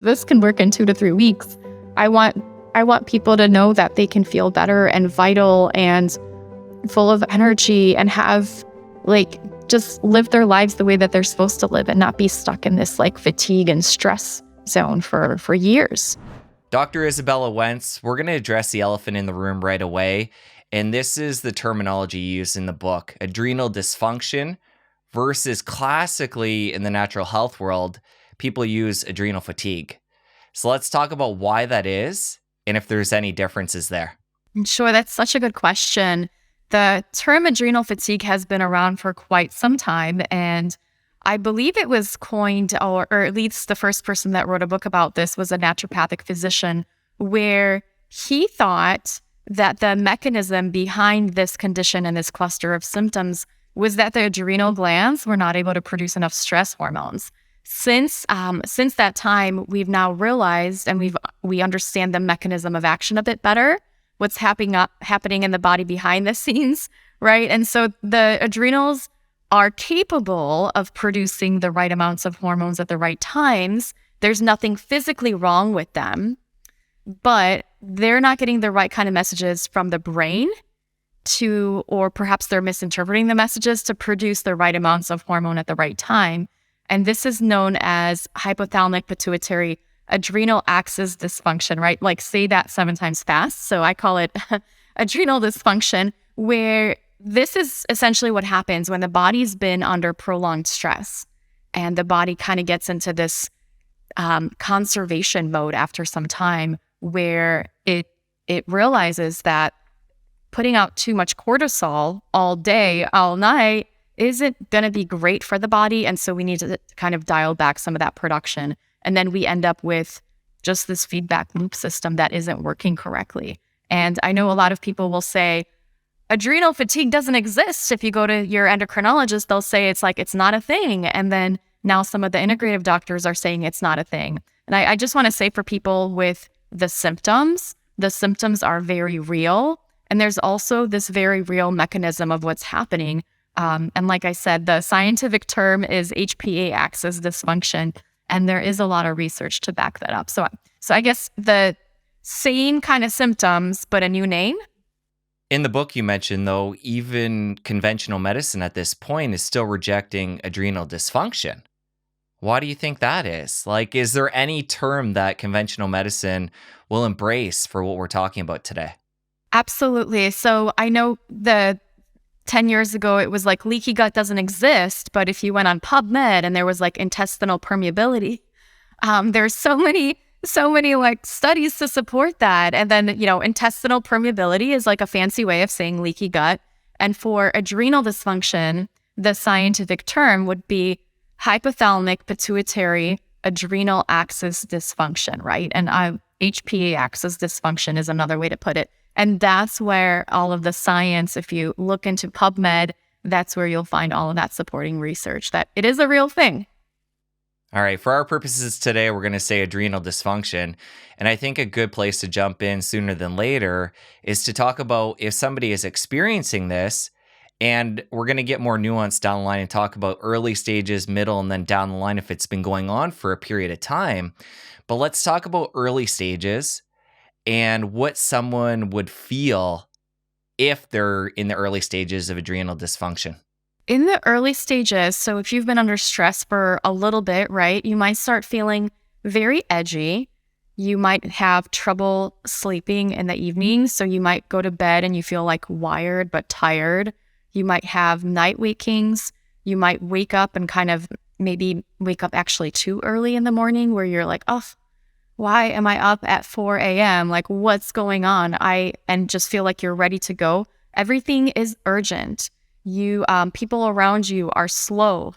this can work in 2 to 3 weeks. I want people to know that they can feel better and vital and full of energy and have just live their lives the way that they're supposed to live and not be stuck in this fatigue and stress zone for years. Dr. Izabella Wentz, we're going to address the elephant in the room right away. And this is the terminology used in the book, adrenal dysfunction versus classically in the natural health world, people use adrenal fatigue. So let's talk about why that is and if there's any differences there. Sure, that's such a good question. The term adrenal fatigue has been around for quite some time, and I believe it was coined, or at least the first person that wrote a book about this was a naturopathic physician, where he thought that the mechanism behind this condition and this cluster of symptoms was that the adrenal glands were not able to produce enough stress hormones. Since that time, we've now realized and we understand the mechanism of action a bit better, what's happening in the body behind the scenes, right? And so the adrenals are capable of producing the right amounts of hormones at the right times. There's nothing physically wrong with them, but they're not getting the right kind of messages from the brain or perhaps they're misinterpreting the messages to produce the right amounts of hormone at the right time. And this is known as hypothalamic pituitary adrenal axis dysfunction, right? Say that 7 times fast. So I call it adrenal dysfunction, where this is essentially what happens when the body's been under prolonged stress and the body kind of gets into this conservation mode after some time, where it realizes that putting out too much cortisol all day, all night isn't going to be great for the body. And so we need to kind of dial back some of that production. And then we end up with just this feedback loop system that isn't working correctly. And I know a lot of people will say, adrenal fatigue doesn't exist. If you go to your endocrinologist, they'll say it's not a thing. And then now some of the integrative doctors are saying it's not a thing. And I just want to say for people with the symptoms are very real. And there's also this very real mechanism of what's happening. And like I said, the scientific term is HPA axis dysfunction. And there is a lot of research to back that up. So I guess the same kind of symptoms, but a new name. In the book you mentioned, though, even conventional medicine at this point is still rejecting adrenal dysfunction. Why do you think that is? Is there any term that conventional medicine will embrace for what we're talking about today? Absolutely. So I know 10 years ago, it was leaky gut doesn't exist. But if you went on PubMed and there was intestinal permeability, there's so many studies to support that. And then, intestinal permeability is a fancy way of saying leaky gut. And for adrenal dysfunction, the scientific term would be hypothalamic pituitary adrenal axis dysfunction, right? And HPA axis dysfunction is another way to put it. And that's where all of the science, if you look into PubMed, that's where you'll find all of that supporting research, that it is a real thing. All right, for our purposes today, we're going to say adrenal dysfunction. And I think a good place to jump in sooner than later is to talk about if somebody is experiencing this, and we're going to get more nuanced down the line and talk about early stages, middle, and then down the line if it's been going on for a period of time. But let's talk about early stages and what someone would feel if they're in the early stages of adrenal dysfunction. In the early stages, so if you've been under stress for a little bit, right, you might start feeling very edgy. You might have trouble sleeping in the evening. So you might go to bed and you feel wired but tired. You might have night wakings. You might wake up and kind of maybe wake up actually too early in the morning where you're oh, why am I up at 4 a.m.? What's going on? And just feel you're ready to go. Everything is urgent. People around you are slow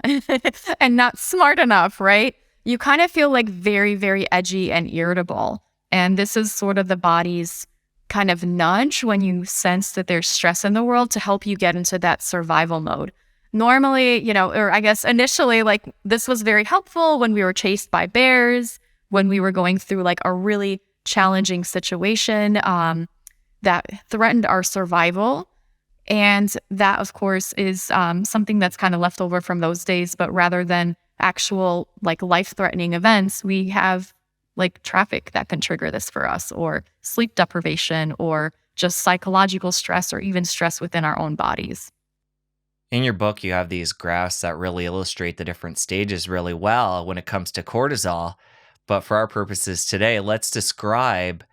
and not smart enough, right? You kind of feel very, very edgy and irritable. And this is sort of the body's kind of nudge when you sense that there's stress in the world to help you get into that survival mode. Normally, or I guess initially, this was very helpful when we were chased by bears, when we were going through a really challenging situation that threatened our survival. And that, of course, is something that's kind of left over from those days. But rather than actual life-threatening events, we have like traffic that can trigger this for us, or sleep deprivation, or just psychological stress, or even stress within our own bodies. In your book, you have these graphs that really illustrate the different stages really well when it comes to cortisol. But for our purposes today, let's describe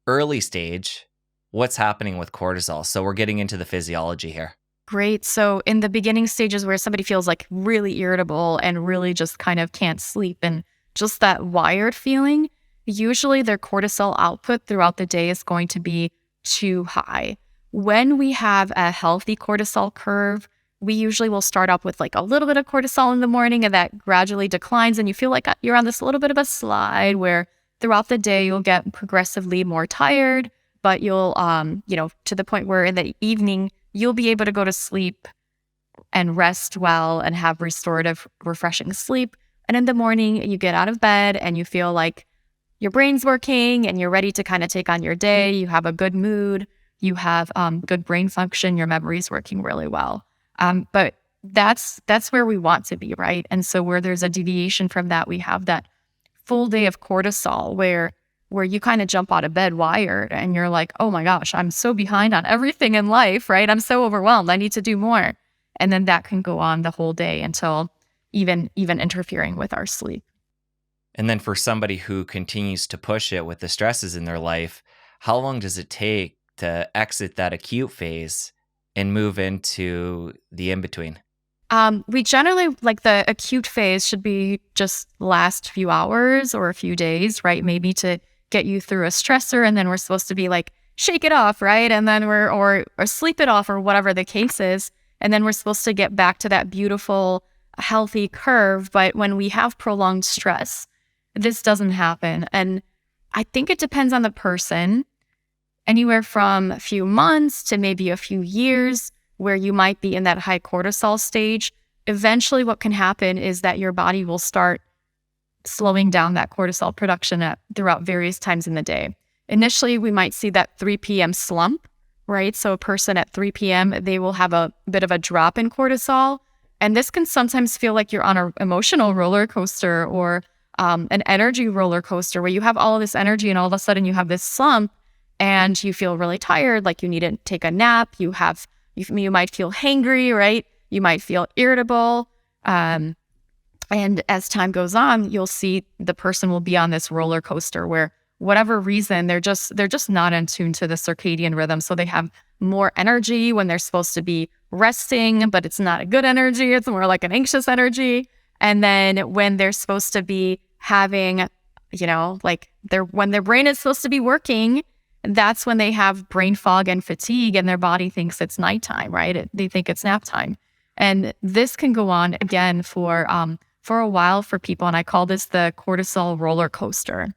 early stage, what's happening with cortisol. So we're getting into the physiology here. Great. So in the beginning stages where somebody feels like really irritable and really just kind of can't sleep and just that wired feeling, usually their cortisol output throughout the day is going to be too high. When we have a healthy cortisol curve, we usually will start off with like a little bit of cortisol in the morning, and that gradually declines, and you feel like you're on this little bit of a slide where throughout the day you'll get progressively more tired, but you'll to the point where in the evening you'll be able to go to sleep and rest well and have restorative, refreshing sleep. And in the morning, you get out of bed and you feel like your brain's working and you're ready to kind of take on your day. You have a good mood. You have good brain function. Your memory's working really well. But that's where we want to be, right? And so where there's a deviation from that, we have that full day of cortisol where you kind of jump out of bed wired and you're like, oh my gosh, I'm so behind on everything in life, right? I'm so overwhelmed. I need to do more. And then that can go on the whole day until even interfering with our sleep. And then for somebody who continues to push it with the stresses in their life, how long does it take to exit that acute phase and move into the in-between? We generally, like the acute phase should be just last few hours or a few days, right? Maybe to get you through a stressor, and then we're supposed to be like, shake it off, right? And then or sleep it off, or whatever the case is. And then we're supposed to get back to that beautiful, healthy curve. But when we have prolonged stress, this doesn't happen. And I think it depends on the person, anywhere from a few months to maybe a few years, where you might be in that high cortisol stage. Eventually what can happen is that your body will start slowing down that cortisol production throughout various times in the day. Initially, we might see that 3 p.m. slump, right? So a person at 3 p.m., they will have a bit of a drop in cortisol. And this can sometimes feel like you're on an emotional roller coaster, or an energy roller coaster, where you have all of this energy and all of a sudden you have this slump and you feel really tired, like you need to take a nap. You might feel hangry, right? You might feel irritable. And as time goes on, you'll see the person will be on this roller coaster where whatever reason, they're just not in tune to the circadian rhythm. So they have more energy when they're supposed to be resting, but it's not a good energy. It's more like an anxious energy. And then when they're supposed to be having, when their brain is supposed to be working, that's when they have brain fog and fatigue, and their body thinks it's nighttime, right? They think it's nap time. And this can go on again for a while for people. And I call this the cortisol roller coaster.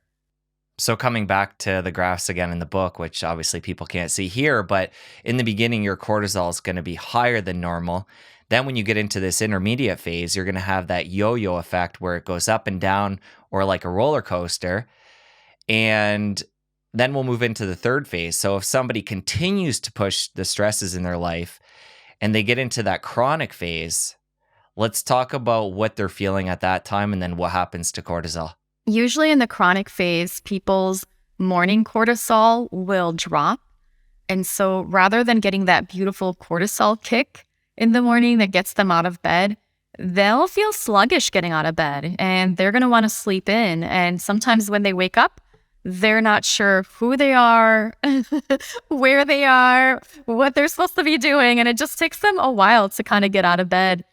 So coming back to the graphs again in the book, which obviously people can't see here, but in the beginning, your cortisol is going to be higher than normal. Then when you get into this intermediate phase, you're going to have that yo-yo effect where it goes up and down, or like a roller coaster. And then we'll move into the third phase. So if somebody continues to push the stresses in their life and they get into that chronic phase, let's talk about what they're feeling at that time and then what happens to cortisol. Usually in the chronic phase, people's morning cortisol will drop. And so rather than getting that beautiful cortisol kick in the morning that gets them out of bed, they'll feel sluggish getting out of bed, and they're going to want to sleep in. And sometimes when they wake up, they're not sure who they are, where they are, what they're supposed to be doing. And it just takes them a while to kind of get out of bed.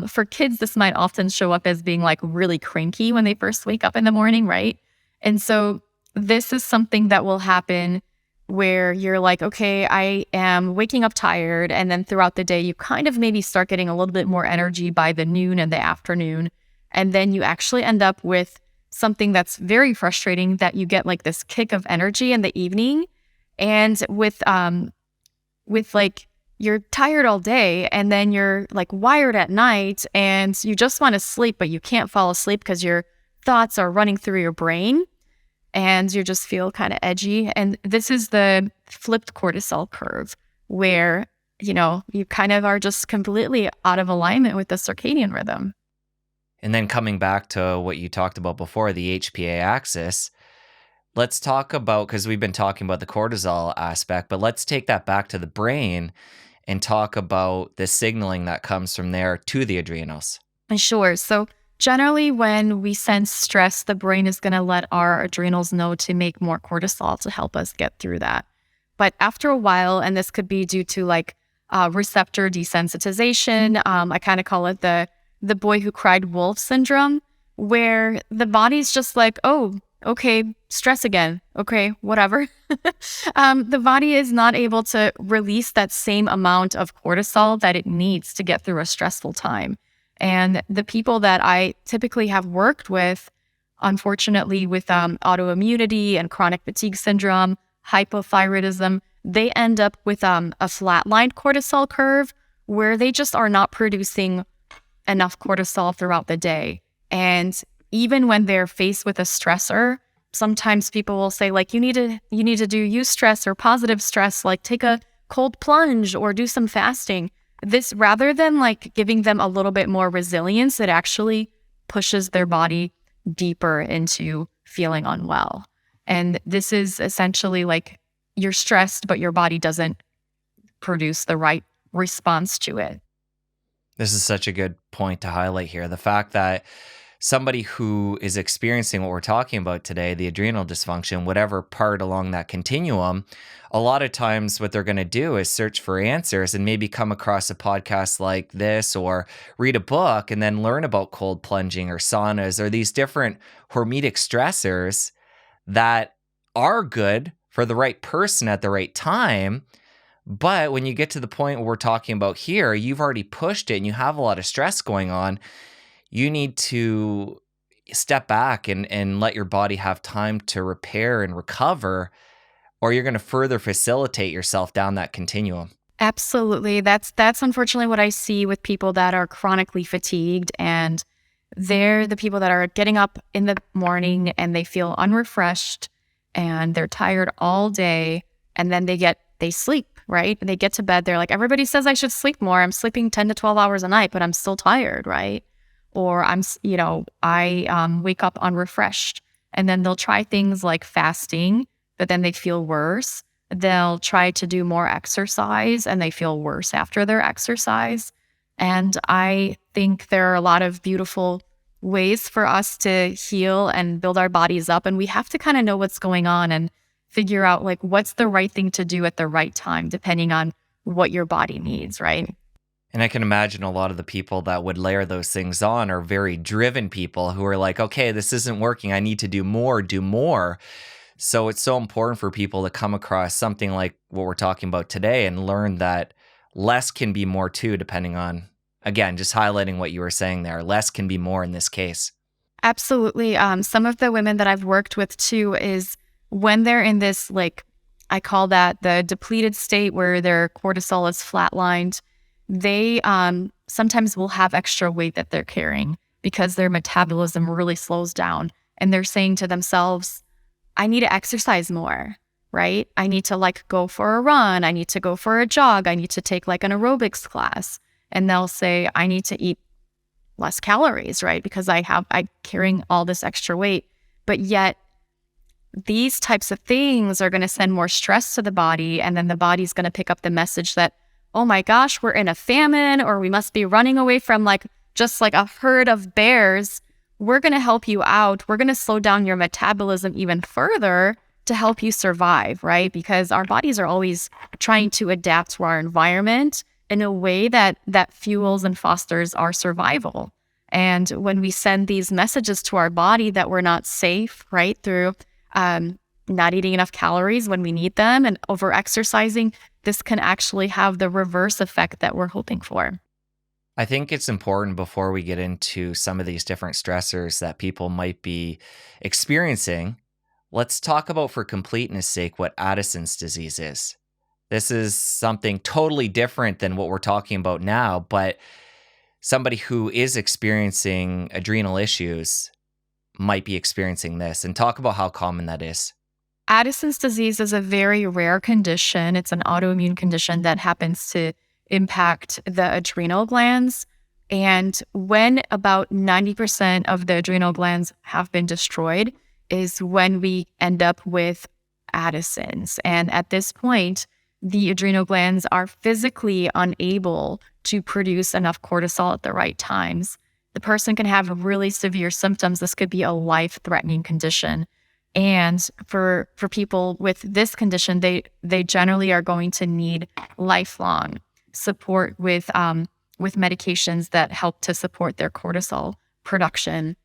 For kids, this might often show up as being like really cranky when they first wake up in the morning, right? And so this is something that will happen where you're like, okay, I am waking up tired. And then throughout the day, you kind of maybe start getting a little bit more energy by the noon and the afternoon. And then you actually end up with something that's very frustrating, that you get like this kick of energy in the evening. And with like, you're tired all day, and then you're like wired at night, and you just want to sleep, but you can't fall asleep because your thoughts are running through your brain, and you just feel kind of edgy. And this is the flipped cortisol curve, where, you kind of are just completely out of alignment with the circadian rhythm. And then coming back to what you talked about before, the HPA axis, Let's talk about, because we've been talking about the cortisol aspect, but let's take that back to the brain and talk about the signaling that comes from there to the adrenals. Sure. So generally, when we sense stress, the brain is going to let our adrenals know to make more cortisol to help us get through that. But after a while, and this could be due to like receptor desensitization, I kind of call it the boy who cried wolf syndrome, where the body's just like, oh, okay, stress again. Okay, whatever. The body is not able to release that same amount of cortisol that it needs to get through a stressful time. And the people that I typically have worked with, unfortunately, with autoimmunity and chronic fatigue syndrome, hypothyroidism, they end up with a flatlined cortisol curve where they just are not producing enough cortisol throughout the day. And even when they're faced with a stressor, sometimes people will say, like, you need to do eustress or positive stress, like take a cold plunge or do some fasting. This, rather than like giving them a little bit more resilience, it actually pushes their body deeper into feeling unwell. And this is essentially like you're stressed, but your body doesn't produce the right response to it. This is such a good point to highlight here. The fact that somebody who is experiencing what we're talking about today, the adrenal dysfunction, whatever part along that continuum, a lot of times what they're going to do is search for answers and maybe come across a podcast like this or read a book and then learn about cold plunging or saunas or these different hormetic stressors that are good for the right person at the right time. But when you get to the point where we're talking about here, you've already pushed it and you have a lot of stress going on. You need to step back and let your body have time to repair and recover, or you're going to further facilitate yourself down that continuum. Absolutely. That's unfortunately what I see with people that are chronically fatigued, and they're the people that are getting up in the morning and they feel unrefreshed and they're tired all day, and then they sleep, right? They get to bed, they're like, everybody says I should sleep more. I'm sleeping 10 to 12 hours a night, but I'm still tired, right? Or I wake up unrefreshed. And then they'll try things like fasting, but then they feel worse. They'll try to do more exercise and they feel worse after their exercise. And I think there are a lot of beautiful ways for us to heal and build our bodies up. And we have to kind of know what's going on and figure out like what's the right thing to do at the right time, depending on what your body needs, right? And I can imagine a lot of the people that would layer those things on are very driven people who are like, okay, this isn't working. I need to do more, do more. So it's so important for people to come across something like what we're talking about today and learn that less can be more too, depending on, again, just highlighting what you were saying there. Less can be more in this case. Absolutely. Some of the women that I've worked with too is when they're in this, like, I call that the depleted state where their cortisol is flatlined. They sometimes will have extra weight that they're carrying because their metabolism really slows down. And they're saying to themselves, I need to exercise more, right? I need to like go for a run. I need to go for a jog. I need to take like an aerobics class. And they'll say, I need to eat less calories, right? Because I'm carrying all this extra weight. But yet these types of things are going to send more stress to the body. And then the body's going to pick up the message that, oh my gosh, we're in a famine, or we must be running away from like just like a herd of bears. We're going to help you out. We're going to slow down your metabolism even further to help you survive, right? Because our bodies are always trying to adapt to our environment in a way that fuels and fosters our survival. And when we send these messages to our body that we're not safe, right, through not eating enough calories when we need them and over-exercising, this can actually have the reverse effect that we're hoping for. I think it's important before we get into some of these different stressors that people might be experiencing, let's talk about, for completeness sake, what Addison's disease is. This is something totally different than what we're talking about now, but somebody who is experiencing adrenal issues might be experiencing this, and talk about how common that is. Addison's disease is a very rare condition. It's an autoimmune condition that happens to impact the adrenal glands. And when about 90% of the adrenal glands have been destroyed, is when we end up with Addison's. And at this point, the adrenal glands are physically unable to produce enough cortisol at the right times. The person can have really severe symptoms. This could be a life-threatening condition. And for people with this condition, they generally are going to need lifelong support with medications that help to support their cortisol production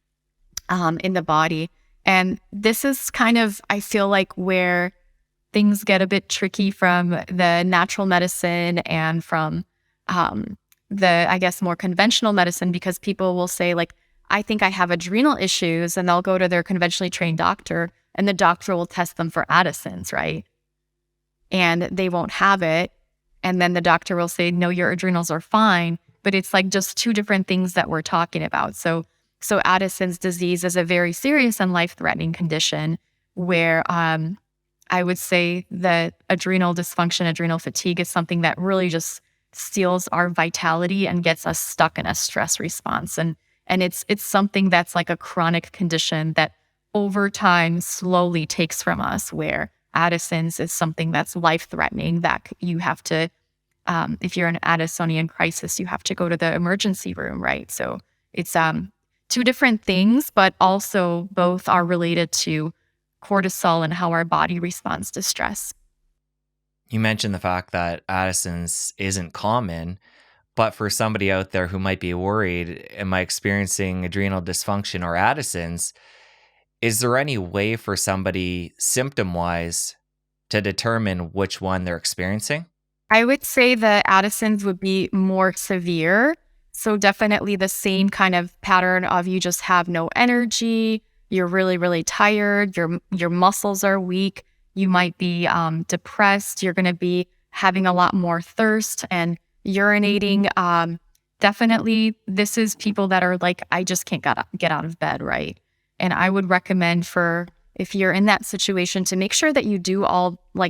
in the body. And this is kind of, I feel like, where things get a bit tricky from the natural medicine and from the, I guess, more conventional medicine, because people will say, like, I think I have adrenal issues, and they'll go to their conventionally trained doctor, and the doctor will test them for Addison's, right? And they won't have it. And then the doctor will say, no, your adrenals are fine. But it's like just two different things that we're talking about. So Addison's disease is a very serious and life-threatening condition where I would say that adrenal dysfunction, adrenal fatigue is something that really just steals our vitality and gets us stuck in a stress response. And it's something that's like a chronic condition that over time slowly takes from us, where Addison's is something that's life-threatening that you have to, if you're in an Addisonian crisis, you have to go to the emergency room, right? So it's two different things, but also both are related to cortisol and how our body responds to stress. You mentioned the fact that Addison's isn't common, but for somebody out there who might be worried, am I experiencing adrenal dysfunction or Addison's? Is there any way for somebody symptom-wise to determine which one they're experiencing? I would say the Addison's would be more severe. So definitely the same kind of pattern of you just have no energy, you're really, really tired, your muscles are weak, you might be depressed, you're going to be having a lot more thirst and urinating. Definitely, this is people that are like, I just can't get out of bed, right? And I would recommend, for if you're in that situation, to make sure that you do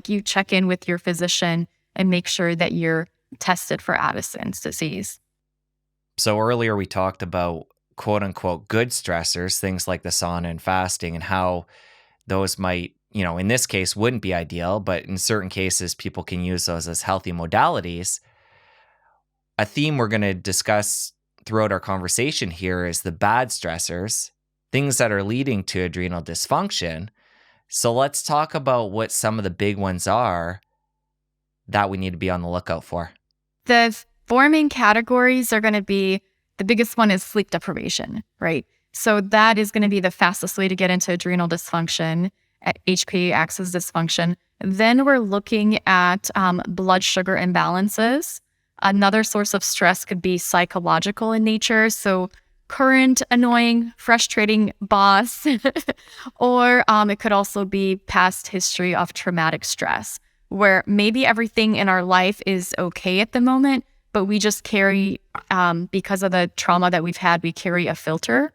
you check in with your physician and make sure that you're tested for Addison's disease. So earlier we talked about quote unquote good stressors, things like the sauna and fasting, and how those might, in this case wouldn't be ideal, but in certain cases people can use those as healthy modalities. A theme we're going to discuss throughout our conversation here is the bad stressors, things that are leading to adrenal dysfunction. So let's talk about what some of the big ones are that we need to be on the lookout for. The four main categories are going to be, the biggest one is sleep deprivation, right? So that is going to be the fastest way to get into adrenal dysfunction, HPA axis dysfunction. Then we're looking at blood sugar imbalances. Another source of stress could be psychological in nature. So current annoying, frustrating boss, or it could also be past history of traumatic stress, where maybe everything in our life is okay at the moment, but we just carry, because of the trauma that we've had, we carry a filter,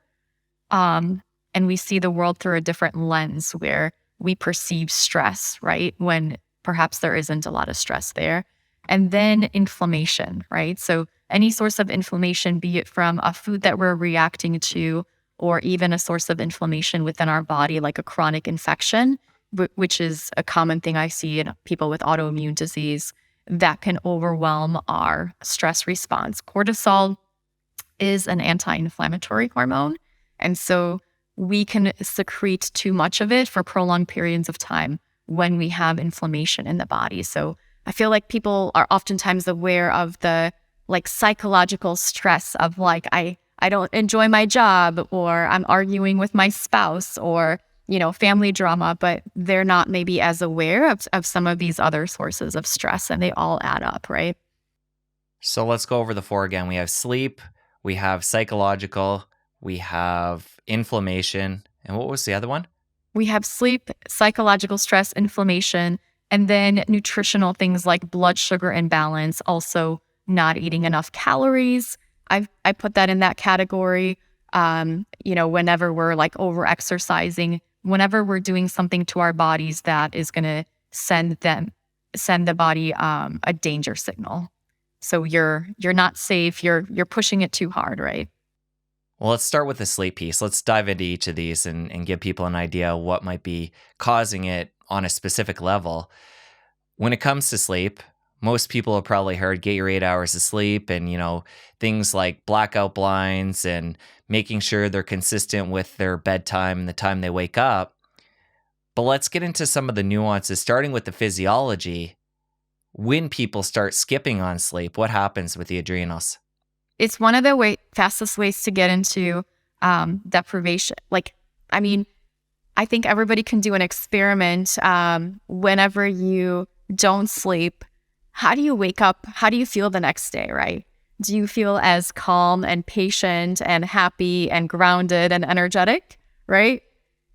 and we see the world through a different lens where we perceive stress, right? When perhaps there isn't a lot of stress there. And then inflammation, right? So any source of inflammation, be it from a food that we're reacting to, or even a source of inflammation within our body, like a chronic infection, which is a common thing I see in people with autoimmune disease, that can overwhelm our stress response. Cortisol is an anti-inflammatory hormone. And so we can secrete too much of it for prolonged periods of time when we have inflammation in the body. So I feel like people are oftentimes aware of the psychological stress of I don't enjoy my job, or I'm arguing with my spouse, or family drama, but they're not maybe as aware of some of these other sources of stress, and they all add up, right? So let's go over the four again. We have sleep, we have psychological, we have inflammation, and what was the other one? We have sleep, psychological stress, inflammation, and then nutritional things like blood sugar imbalance, also not eating enough calories. I put that in that category. Whenever we're overexercising, whenever we're doing something to our bodies that is going to send the body a danger signal. So you're not safe. You're pushing it too hard, right? Well, let's start with the sleep piece. Let's dive into each of these and give people an idea of what might be causing it on a specific level. When it comes to sleep, most people have probably heard get your 8 hours of sleep and, things like blackout blinds and making sure they're consistent with their bedtime and the time they wake up. But let's get into some of the nuances, starting with the physiology. When people start skipping on sleep, what happens with the adrenals? It's one of the fastest ways to get into deprivation. I think everybody can do an experiment. Whenever you don't sleep, how do you wake up? How do you feel the next day, right? Do you feel as calm and patient and happy and grounded and energetic, right?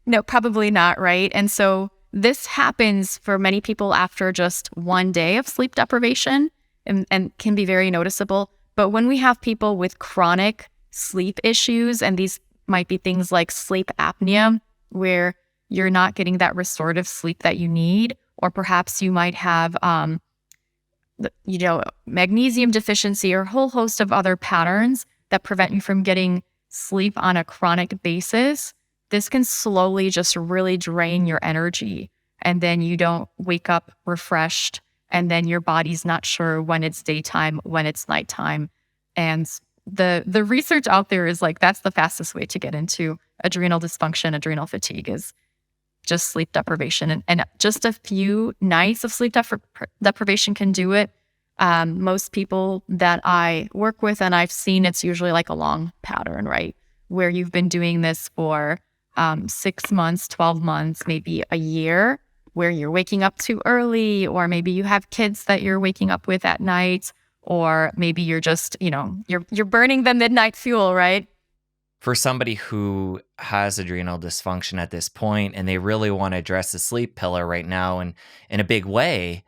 No, probably not, right? And so this happens for many people after just one day of sleep deprivation and can be very noticeable. But when we have people with chronic sleep issues, and these might be things like sleep apnea, where you're not getting that restorative sleep that you need, or perhaps you might have, magnesium deficiency or a whole host of other patterns that prevent you from getting sleep on a chronic basis, this can slowly just really drain your energy. And then you don't wake up refreshed. And then your body's not sure when it's daytime, when it's nighttime. And the research out there is like, that's the fastest way to get into adrenal dysfunction, adrenal fatigue, is just sleep deprivation. And just a few nights of sleep deprivation can do it. Most people that I work with and I've seen, it's usually like a long pattern, right? Where you've been doing this for 6 months, 12 months, maybe a year, where you're waking up too early, or maybe you have kids that you're waking up with at night, or maybe you're just, you're burning the midnight fuel, right? For somebody who has adrenal dysfunction at this point and they really want to address the sleep pillar right now and in a big way,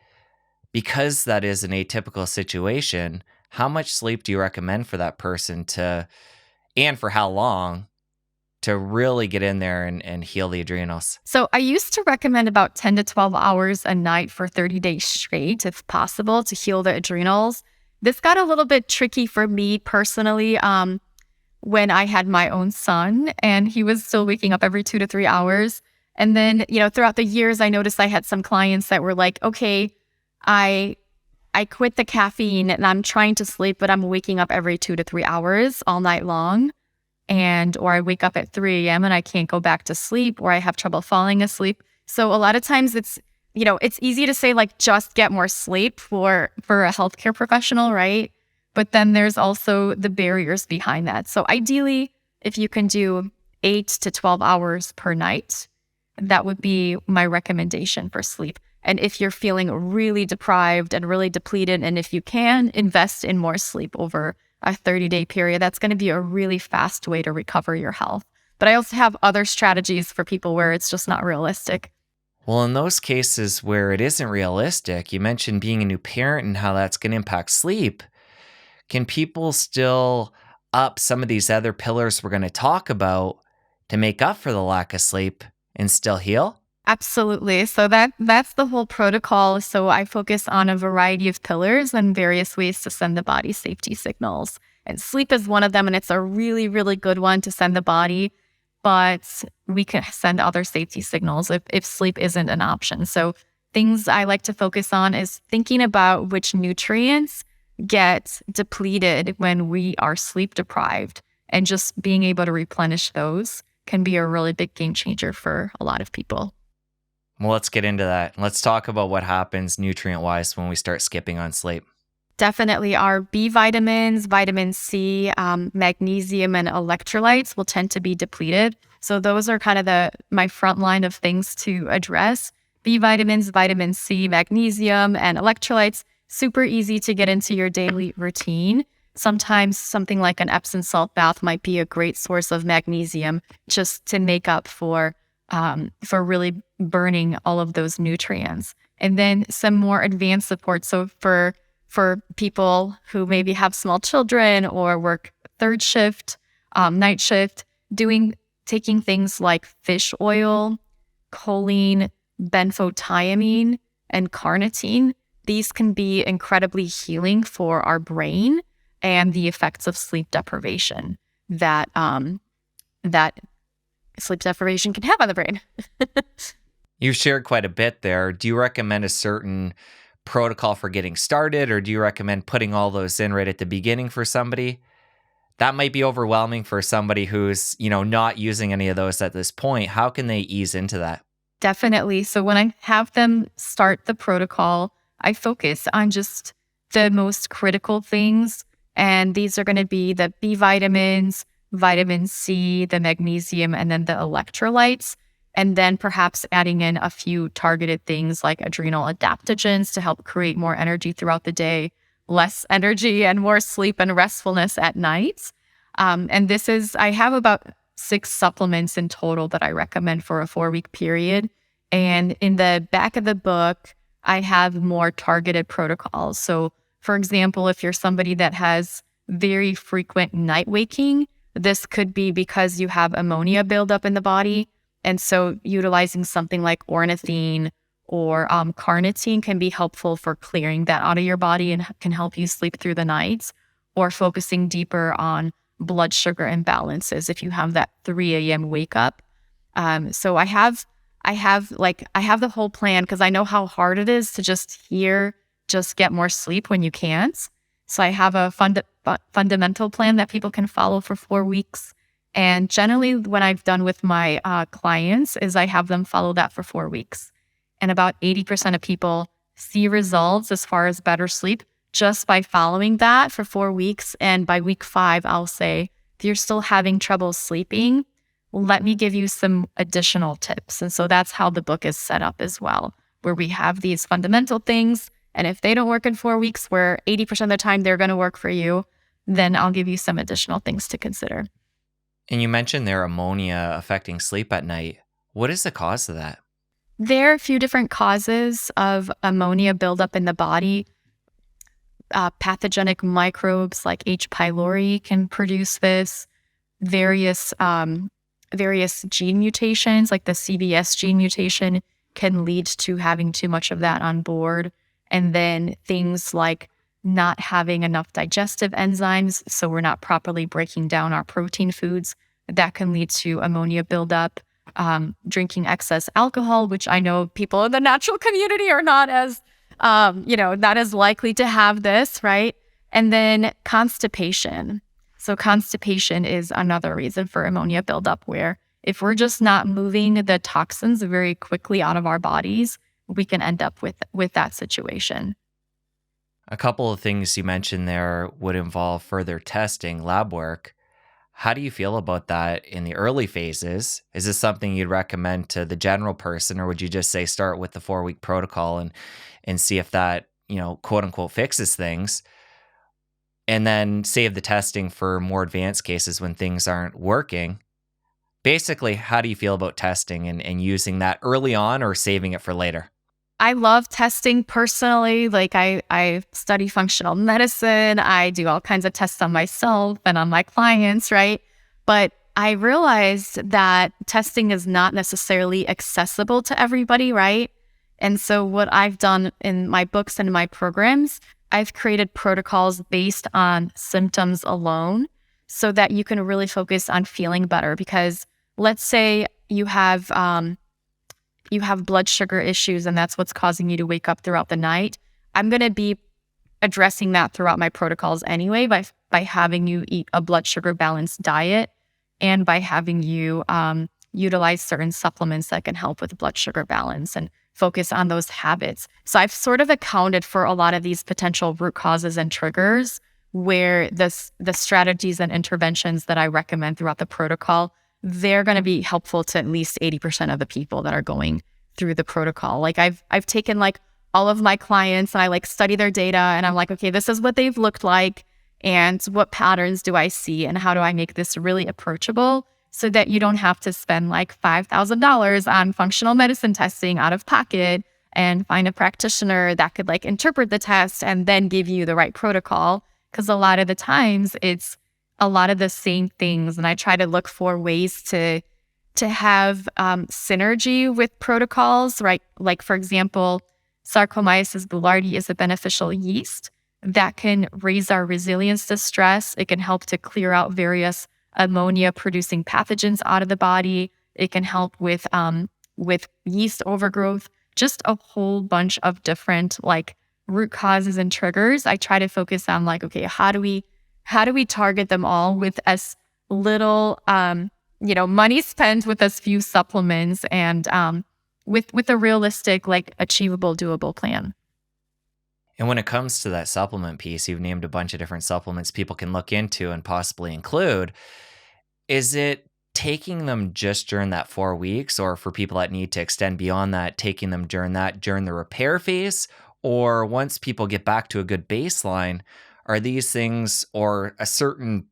because that is an atypical situation, how much sleep do you recommend for that person and for how long, to really get in there and heal the adrenals? So I used to recommend about 10 to 12 hours a night for 30 days straight, if possible, to heal the adrenals. This got a little bit tricky for me personally when I had my own son, and he was still waking up every 2 to 3 hours. And then, throughout the years, I noticed I had some clients that were like, okay, I quit the caffeine and I'm trying to sleep, but I'm waking up every 2 to 3 hours all night long. Or I wake up at 3 a.m. and I can't go back to sleep, or I have trouble falling asleep. So a lot of times it's easy to say like, just get more sleep for a healthcare professional, right? But then there's also the barriers behind that. So ideally, if you can do 8 to 12 hours per night, that would be my recommendation for sleep. And if you're feeling really deprived and really depleted, and if you can invest in more sleep over a 30-day period, that's going to be a really fast way to recover your health. But I also have other strategies for people where it's just not realistic. Well, in those cases where it isn't realistic, you mentioned being a new parent and how that's going to impact sleep. Can people still up some of these other pillars we're going to talk about to make up for the lack of sleep and still heal? Absolutely. So that's the whole protocol. So I focus on a variety of pillars and various ways to send the body safety signals. And sleep is one of them, and it's a really, really good one to send the body. But we can send other safety signals if sleep isn't an option. So things I like to focus on is thinking about which nutrients get depleted when we are sleep deprived, and just being able to replenish those can be a really big game changer for a lot of people. Well, let's get into that. Let's talk about what happens nutrient-wise when we start skipping on sleep. Definitely our B vitamins, vitamin C, magnesium, and electrolytes will tend to be depleted. So those are kind of my front line of things to address. B vitamins, vitamin C, magnesium, and electrolytes, super easy to get into your daily routine. Sometimes something like an Epsom salt bath might be a great source of magnesium, just to make up for really burning all of those nutrients. And then some more advanced support. So for people who maybe have small children or work third shift, night shift, taking things like fish oil, choline, benfotiamine, and carnitine. These can be incredibly healing for our brain and the effects of sleep deprivation. that that sleep deprivation can have on the brain. You've shared quite a bit there. Do you recommend a certain protocol for getting started, or do you recommend putting all those in right at the beginning for somebody? That might be overwhelming for somebody who's, not using any of those at this point. How can they ease into that? Definitely. So when I have them start the protocol, I focus on just the most critical things. And these are going to be the B vitamins, vitamin C, the magnesium, and then the electrolytes. And then perhaps adding in a few targeted things like adrenal adaptogens to help create more energy throughout the day, less energy and more sleep and restfulness at night. And I have about 6 supplements in total that I recommend for a 4-week period. And in the back of the book, I have more targeted protocols. So for example, if you're somebody that has very frequent night waking, this could be because you have ammonia buildup in the body. And so utilizing something like ornithine or carnitine can be helpful for clearing that out of your body and can help you sleep through the nights, or focusing deeper on blood sugar imbalances if you have that 3 a.m. wake up. So I have the whole plan because I know how hard it is to just get more sleep when you can't. So I have a fundamental plan that people can follow for 4 weeks. And generally what I've done with my clients is I have them follow that for 4 weeks. And about 80% of people see results as far as better sleep just by following that for 4 weeks. And by week 5, I'll say, if you're still having trouble sleeping, let me give you some additional tips. And so that's how the book is set up as well, where we have these fundamental things. And if they don't work in 4 weeks, where 80% of the time they're going to work for you, then I'll give you some additional things to consider. And you mentioned there ammonia affecting sleep at night. What is the cause of that? There are a few different causes of ammonia buildup in the body. Pathogenic microbes like H. pylori can produce this. Various gene mutations like the CBS gene mutation can lead to having too much of that on board. And then things like not having enough digestive enzymes, so we're not properly breaking down our protein foods, that can lead to ammonia buildup. Drinking excess alcohol, which I know people in the natural community are not as likely to have this, right? And then constipation. So constipation is another reason for ammonia buildup, where if we're just not moving the toxins very quickly out of our bodies, we can end up with that situation. A couple of things you mentioned there would involve further testing, lab work. How do you feel about that in the early phases? Is this something you'd recommend to the general person, or would you just say start with the 4-week protocol and see if that, quote unquote, fixes things, and then save the testing for more advanced cases when things aren't working? Basically, how do you feel about testing and using that early on or saving it for later? I love testing personally. Like I study functional medicine. I do all kinds of tests on myself and on my clients, right? But I realized that testing is not necessarily accessible to everybody, right? And so what I've done in my books and in my programs, I've created protocols based on symptoms alone so that you can really focus on feeling better. Because let's say you have blood sugar issues and that's what's causing you to wake up throughout the night. I'm going to be addressing that throughout my protocols anyway by having you eat a blood sugar balanced diet and by having you utilize certain supplements that can help with blood sugar balance and focus on those habits. So I've sort of accounted for a lot of these potential root causes and triggers where the strategies and interventions that I recommend throughout the protocol, they're going to be helpful to at least 80% of the people that are going through the protocol. Like I've taken like all of my clients and I like study their data and I'm like, okay, this is what they've looked like and what patterns do I see and how do I make this really approachable so that you don't have to spend like $5,000 on functional medicine testing out of pocket and find a practitioner that could like interpret the test and then give you the right protocol. Because a lot of the times it's a lot of the same things. And I try to look for ways to have synergy with protocols, right? Like, for example, Saccharomyces boulardii is a beneficial yeast that can raise our resilience to stress. It can help to clear out various ammonia producing pathogens out of the body. It can help with yeast overgrowth, just a whole bunch of different like root causes and triggers. I try to focus on like, okay, how do we target them all with as little money spent, with as few supplements, and with a realistic, like achievable, doable plan. And when it comes to that supplement piece, you've named a bunch of different supplements people can look into and possibly include. Is it taking them just during that 4 weeks, or for people that need to extend beyond that, taking them during the repair phase? Or once people get back to a good baseline, are these things, or a certain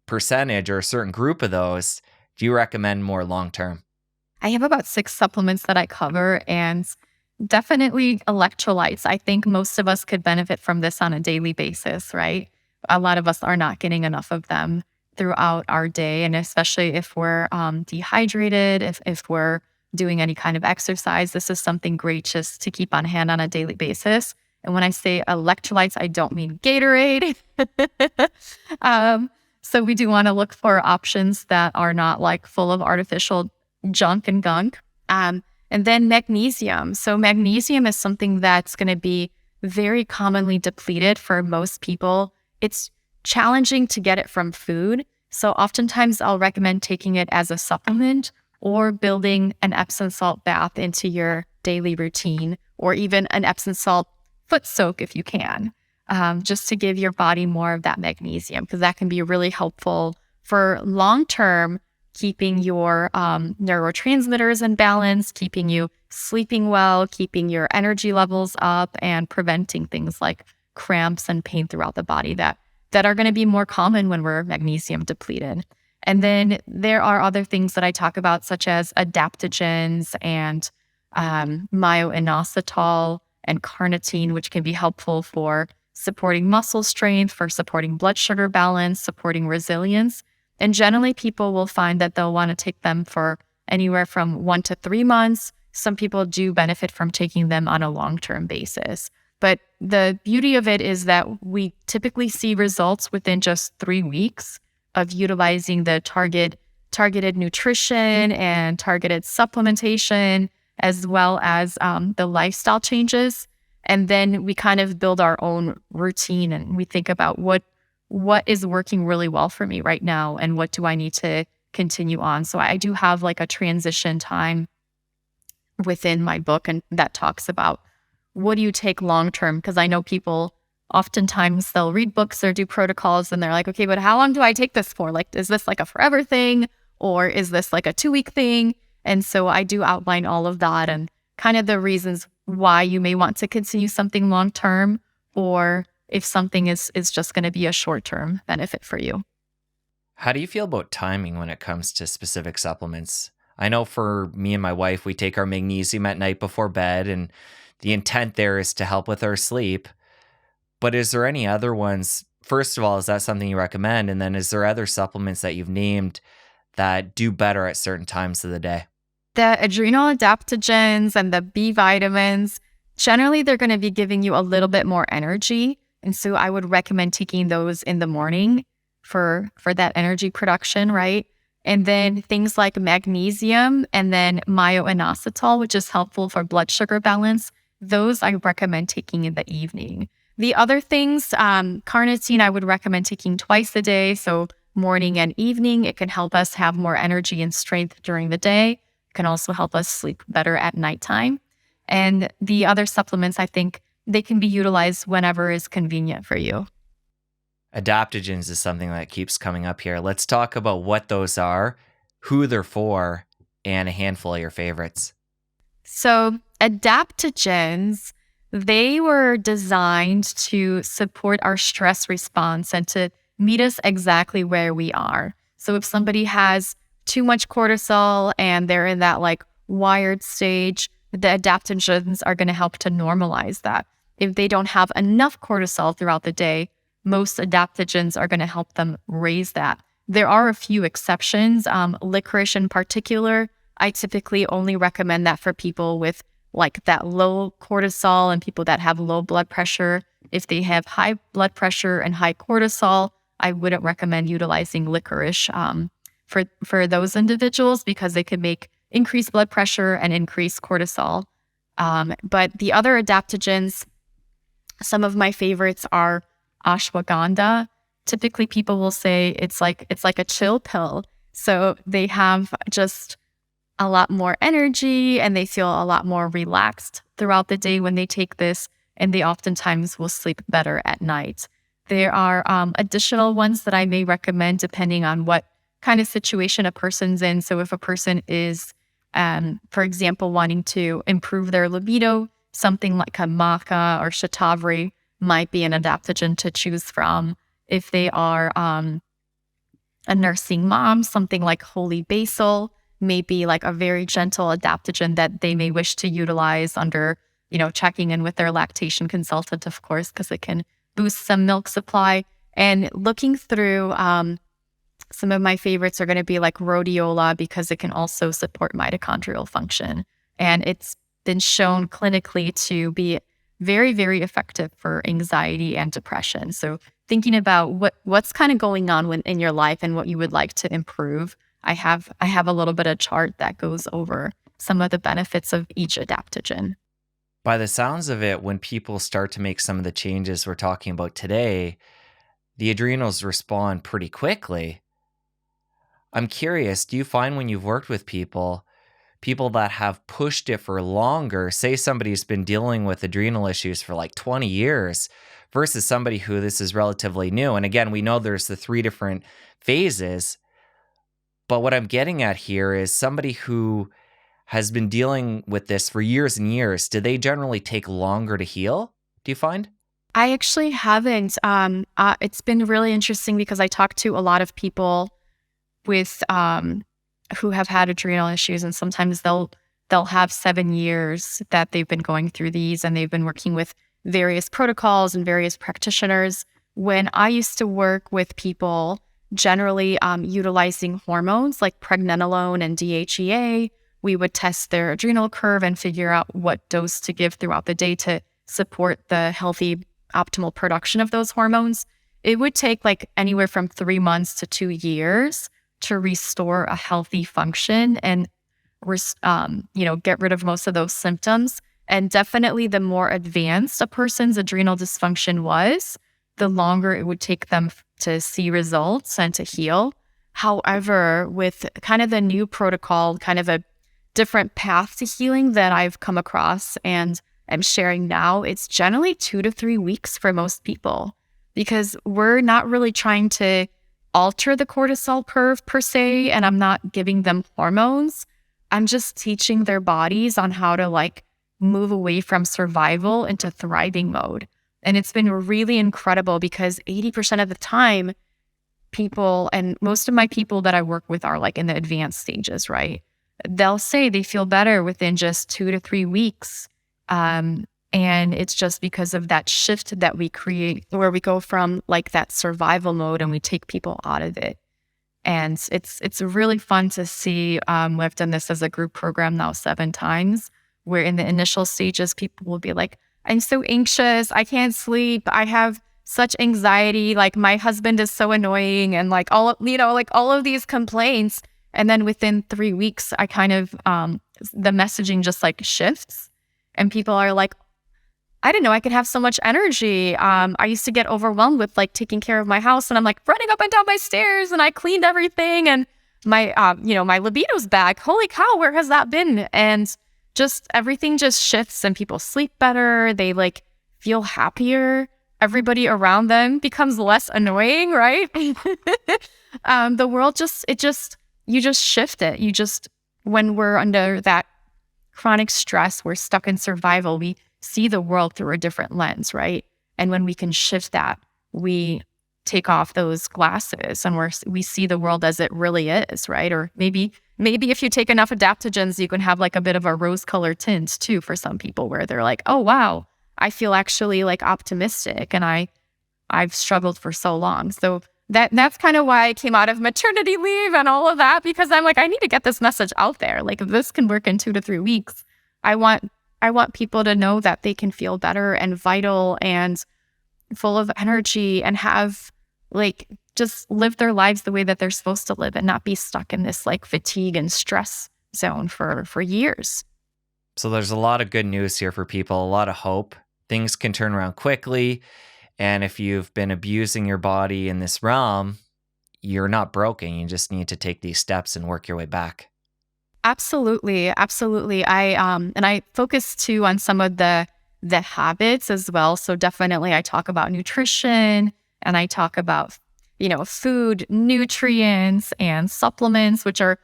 percentage or a certain group of those, do you recommend more long-term? I have about 6 supplements that I cover, and definitely electrolytes. I think most of us could benefit from this on a daily basis, right? A lot of us are not getting enough of them throughout our day, and especially if we're dehydrated, if we're doing any kind of exercise, this is something great just to keep on hand on a daily basis. And when I say electrolytes, I don't mean Gatorade. So we do want to look for options that are not like full of artificial junk and gunk. And then magnesium. So magnesium is something that's going to be very commonly depleted for most people. It's challenging to get it from food. So oftentimes I'll recommend taking it as a supplement, or building an Epsom salt bath into your daily routine, or even an Epsom salt foot soak if you can, just to give your body more of that magnesium, because that can be really helpful for long-term keeping your neurotransmitters in balance, keeping you sleeping well, keeping your energy levels up, and preventing things like cramps and pain throughout the body that are going to be more common when we're magnesium depleted. And then there are other things that I talk about, such as adaptogens and myo-inositol and carnitine, which can be helpful for supporting muscle strength, for supporting blood sugar balance, supporting resilience. And generally, people will find that they'll want to take them for anywhere from 1 to 3 months. Some people do benefit from taking them on a long-term basis. But the beauty of it is that we typically see results within just 3 weeks of utilizing the targeted nutrition and targeted supplementation, as well as the lifestyle changes. And then we kind of build our own routine, and we think about what is working really well for me right now, and what do I need to continue on. So I do have like a transition time within my book, and that talks about what do you take long term, because I know people oftentimes they'll read books or do protocols and they're like, okay, but how long do I take this for? Like, is this like a forever thing, or is this like a 2-week thing? And so I do outline all of that and kind of the reasons why you may want to continue something long term, or if something is just going to be a short term benefit for you. How do you feel about timing when it comes to specific supplements? I know for me and my wife, we take our magnesium at night before bed, and the intent there is to help with our sleep. But is there any other ones? First of all, is that something you recommend? And then is there other supplements that you've named that do better at certain times of the day? The adrenal adaptogens and the B vitamins, generally they're going to be giving you a little bit more energy. And so I would recommend taking those in the morning for that energy production, right? And then things like magnesium and then myo-inositol, which is helpful for blood sugar balance, those I recommend taking in the evening. The other things, carnitine, I would recommend taking twice a day. So morning and evening, it can help us have more energy and strength during the day. It can also help us sleep better at nighttime. And the other supplements, I think they can be utilized whenever is convenient for you. Adaptogens is something that keeps coming up here. Let's talk about what those are, who they're for, and a handful of your favorites. So adaptogens, they were designed to support our stress response and to meet us exactly where we are. So if somebody has too much cortisol and they're in that like wired stage, the adaptogens are going to help to normalize that. If they don't have enough cortisol throughout the day, most adaptogens are going to help them raise that. There are a few exceptions. Licorice in particular, I typically only recommend that for people with like that low cortisol and people that have low blood pressure. If they have high blood pressure and high cortisol, I wouldn't recommend utilizing licorice for those individuals because they could make increased blood pressure and increase cortisol. But the other adaptogens, some of my favorites are ashwagandha. Typically, people will say it's like a chill pill. So they have just a lot more energy and they feel a lot more relaxed throughout the day when they take this, and they oftentimes will sleep better at night. There are additional ones that I may recommend depending on what kind of situation a person's in. So if a person is, for example, wanting to improve their libido, something like a maca or shatavari might be an adaptogen to choose from. If they are a nursing mom, something like holy basil may be like a very gentle adaptogen that they may wish to utilize under, checking in with their lactation consultant, of course, because it can boost some milk supply. And looking through, some of my favorites are going to be like rhodiola because it can also support mitochondrial function. And it's been shown clinically to be very, very effective for anxiety and depression. So thinking about what's kind of going on in your life and what you would like to improve, I have a little bit of chart that goes over some of the benefits of each adaptogen. By the sounds of it, when people start to make some of the changes we're talking about today, the adrenals respond pretty quickly. I'm curious, do you find when you've worked with people that have pushed it for longer, say somebody's been dealing with adrenal issues for like 20 years versus somebody who this is relatively new? And again, we know there's the 3 different phases. But what I'm getting at here is somebody who has been dealing with this for years and years, do they generally take longer to heal, do you find? I actually haven't. It's been really interesting because I talk to a lot of people with who have had adrenal issues, and sometimes they'll have 7 years that they've been going through these, and they've been working with various protocols and various practitioners. When I used to work with people, generally utilizing hormones like pregnenolone and DHEA, we would test their adrenal curve and figure out what dose to give throughout the day to support the healthy, optimal production of those hormones. It would take like anywhere from 3 months to 2 years to restore a healthy function and get rid of most of those symptoms. And definitely the more advanced a person's adrenal dysfunction was, the longer it would take them to see results and to heal. However, with kind of the new protocol, kind of a different path to healing that I've come across and am sharing now, it's generally 2 to 3 weeks for most people, because we're not really trying to alter the cortisol curve per se, and I'm not giving them hormones. I'm just teaching their bodies on how to like move away from survival into thriving mode. And it's been really incredible because 80% of the time, people, and most of my people that I work with are like in the advanced stages, right? They'll say they feel better within just 2 to 3 weeks. And it's just because of that shift that we create, where we go from like that survival mode and we take people out of it. And it's really fun to see. I've done this as a group program now 7 times, where in the initial stages, people will be like, I'm so anxious, I can't sleep, I have such anxiety, like my husband is so annoying, and like all of these complaints. And then within 3 weeks, I kind of, the messaging just like shifts, and people are like, I didn't know I could have so much energy. I used to get overwhelmed with like taking care of my house, and I'm like running up and down my stairs, and I cleaned everything, and my, my libido's back. Holy cow, where has that been? And just everything just shifts, and people sleep better. They like feel happier. Everybody around them becomes less annoying, right? The world you just shift it. When we're under that chronic stress, we're stuck in survival. We see the world through a different lens, right? And when we can shift that, we take off those glasses and we see the world as it really is, right? Or maybe if you take enough adaptogens, you can have like a bit of a rose-colored tint too for some people, where they're like, oh wow, I feel actually like optimistic, and I've struggled for so long. So that's kind of why I came out of maternity leave and all of that, because I'm like, I need to get this message out there. Like, if this can work in 2 to 3 weeks, I want people to know that they can feel better and vital and full of energy and have like just live their lives the way that they're supposed to live and not be stuck in this like fatigue and stress zone for years. So there's a lot of good news here for people, a lot of hope. Things can turn around quickly. And if you've been abusing your body in this realm, you're not broken. You just need to take these steps and work your way back. Absolutely, absolutely. I focus too on some of the habits as well. So definitely I talk about nutrition and I talk about, food, nutrients and supplements, which are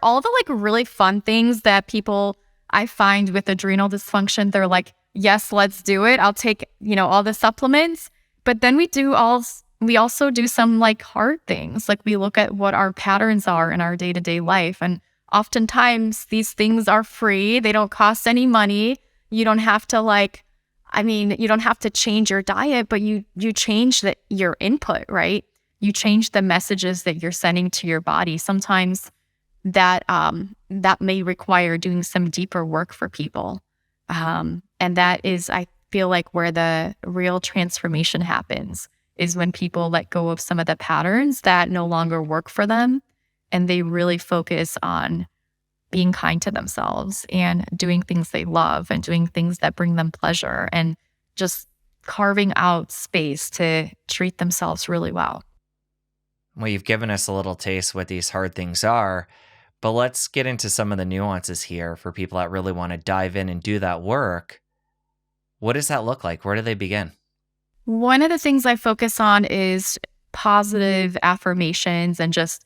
all the like really fun things that people I find with adrenal dysfunction. They're like, yes, let's do it. I'll take, all the supplements. But then we also do some like hard things. Like we look at what our patterns are in our day-to-day life. And oftentimes these things are free. They don't cost any money. You don't have to you don't have to change your diet, but you change your input, right? You change the messages that you're sending to your body. Sometimes that may require doing some deeper work for people. And that is, I feel like, where the real transformation happens, is when people let go of some of the patterns that no longer work for them. And they really focus on being kind to themselves and doing things they love and doing things that bring them pleasure and just carving out space to treat themselves really well. Well, you've given us a little taste what these hard things are, but let's get into some of the nuances here for people that really want to dive in and do that work. What does that look like? Where do they begin? One of the things I focus on is positive affirmations and just,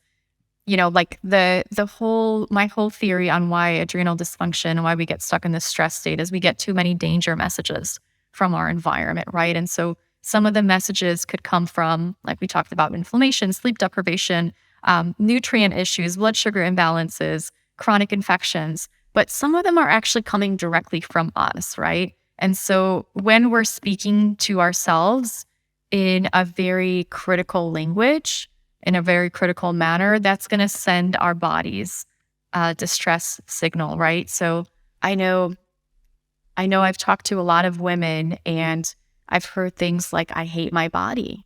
like my whole theory on why adrenal dysfunction and why we get stuck in this stress state is we get too many danger messages from our environment, right? And so some of the messages could come from, like we talked about, inflammation, sleep deprivation, nutrient issues, blood sugar imbalances, chronic infections, but some of them are actually coming directly from us, right? And so when we're speaking to ourselves in a very critical language, in a very critical manner, that's going to send our bodies a distress signal, right? So I know I've talked to a lot of women and I've heard things like, I hate my body.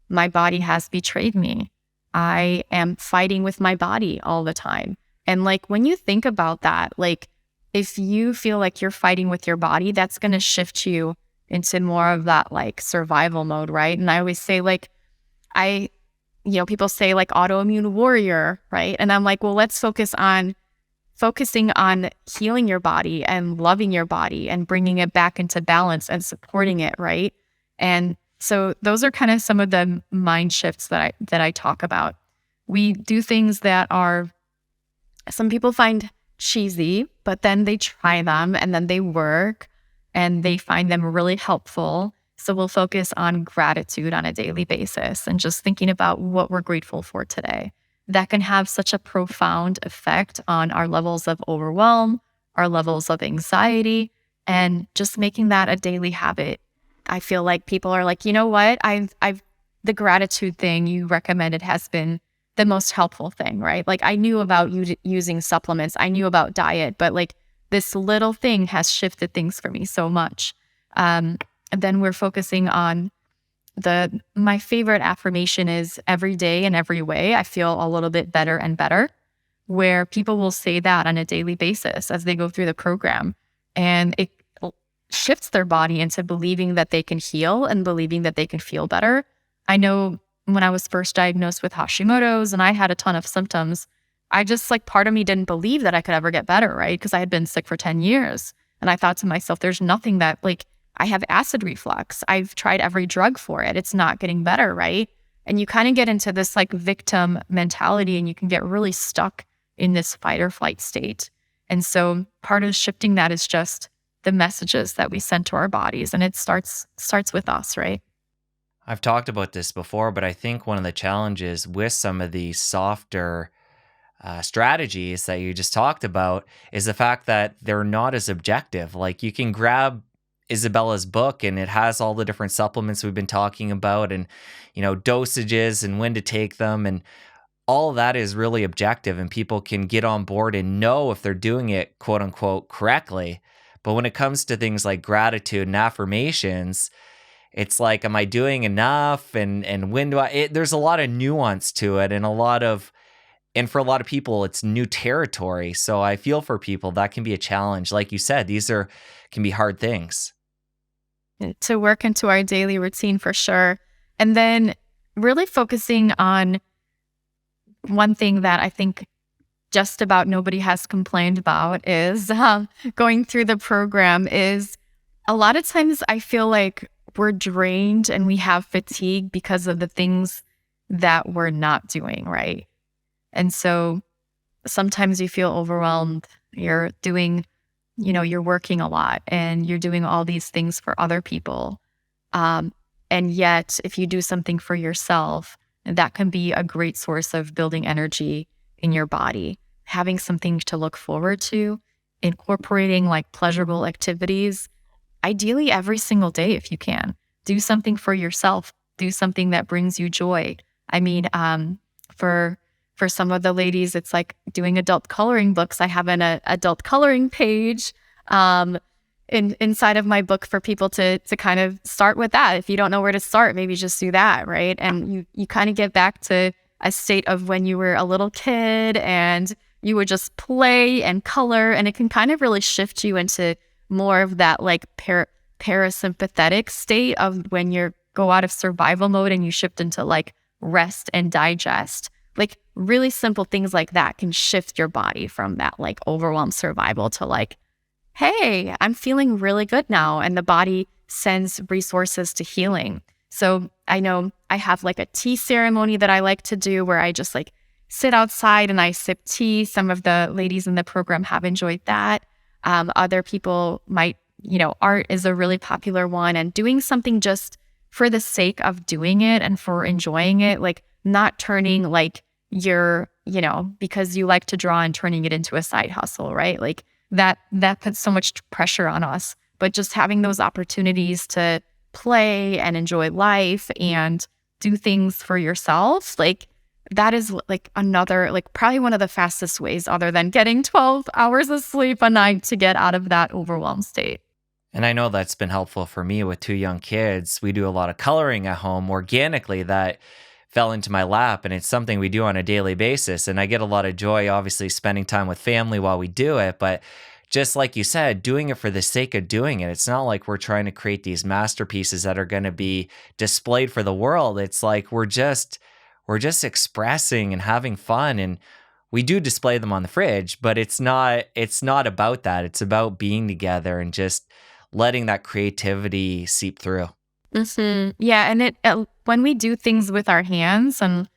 My body has betrayed me. I am fighting with my body all the time. And like, when you think about that, like, if you feel like you're fighting with your body, that's going to shift you into more of that like survival mode, right? And I always say like, people say like autoimmune warrior, right? And I'm like, well, let's focusing on healing your body and loving your body and bringing it back into balance and supporting it, right? And so those are kind of some of the mind shifts that I talk about. We do things that are, some people find cheesy, but then they try them and then they work and they find them really helpful. So we'll focus on gratitude on a daily basis and just thinking about what we're grateful for today. That can have such a profound effect on our levels of overwhelm, our levels of anxiety, and just making that a daily habit. I feel like people are like, you know what? The gratitude thing you recommended has been the most helpful thing, right? Like I knew about using supplements, I knew about diet, but like this little thing has shifted things for me so much. And then we're focusing on my favorite affirmation is every day in every way, I feel a little bit better and better, where people will say that on a daily basis as they go through the program. And it shifts their body into believing that they can heal and believing that they can feel better. I know when I was first diagnosed with Hashimoto's and I had a ton of symptoms, I just like part of me didn't believe that I could ever get better, right? Because I had been sick for 10 years. And I thought to myself, there's nothing that like, I have acid reflux. I've tried every drug for it. It's not getting better, right? And you kind of get into this like victim mentality and you can get really stuck in this fight or flight state. And so part of shifting that is just the messages that we send to our bodies. And it starts with us, right? I've talked about this before, but I think one of the challenges with some of these softer strategies that you just talked about is the fact that they're not as objective. Like you can grab Isabella's book and it has all the different supplements we've been talking about and, dosages and when to take them. And all of that is really objective and people can get on board and know if they're doing it, quote unquote, correctly. But when it comes to things like gratitude and affirmations, it's like, am I doing enough? And when do there's a lot of nuance to it, and for a lot of people, it's new territory. So I feel for people that can be a challenge. Like you said, can be hard things. To work into our daily routine for sure. And then really focusing on one thing that I think just about nobody has complained about is going through the program is a lot of times I feel like we're drained and we have fatigue because of the things that we're not doing, right? And so sometimes you feel overwhelmed. You're doing, you're working a lot and you're doing all these things for other people. And yet, if you do something for yourself, that can be a great source of building energy in your body. Having something to look forward to, incorporating like pleasurable activities, ideally every single day if you can. Do something for yourself. Do something that brings you joy. I mean, for some of the ladies, it's like doing adult coloring books. I have an adult coloring page inside of my book for people to kind of start with that. If you don't know where to start, maybe just do that, right? And you kind of get back to a state of when you were a little kid and you would just play and color, and it can kind of really shift you into more of that like parasympathetic state of when you go out of survival mode and you shift into like rest and digest. Like really simple things like that can shift your body from that like overwhelmed survival to like, hey, I'm feeling really good now. And the body sends resources to healing. So I know I have like a tea ceremony that I like to do where I just like sit outside and I sip tea. Some of the ladies in the program have enjoyed that. Other people might, art is a really popular one, and doing something just for the sake of doing it and for enjoying it, like not turning like your, because you like to draw and turning it into a side hustle, right? Like that puts so much pressure on us, but just having those opportunities to play and enjoy life and do things for yourself, like that is like another, like probably one of the fastest ways other than getting 12 hours of sleep a night to get out of that overwhelmed state. And I know that's been helpful for me with 2 young kids. We do a lot of coloring at home organically that fell into my lap, and it's something we do on a daily basis. And I get a lot of joy, obviously, spending time with family while we do it. But just like you said, doing it for the sake of doing it. It's not like we're trying to create these masterpieces that are going to be displayed for the world. It's like we're just expressing and having fun, and we do display them on the fridge, but it's not about that. It's about being together and just letting that creativity seep through. Mm-hmm. Yeah, and when we do things with our hands and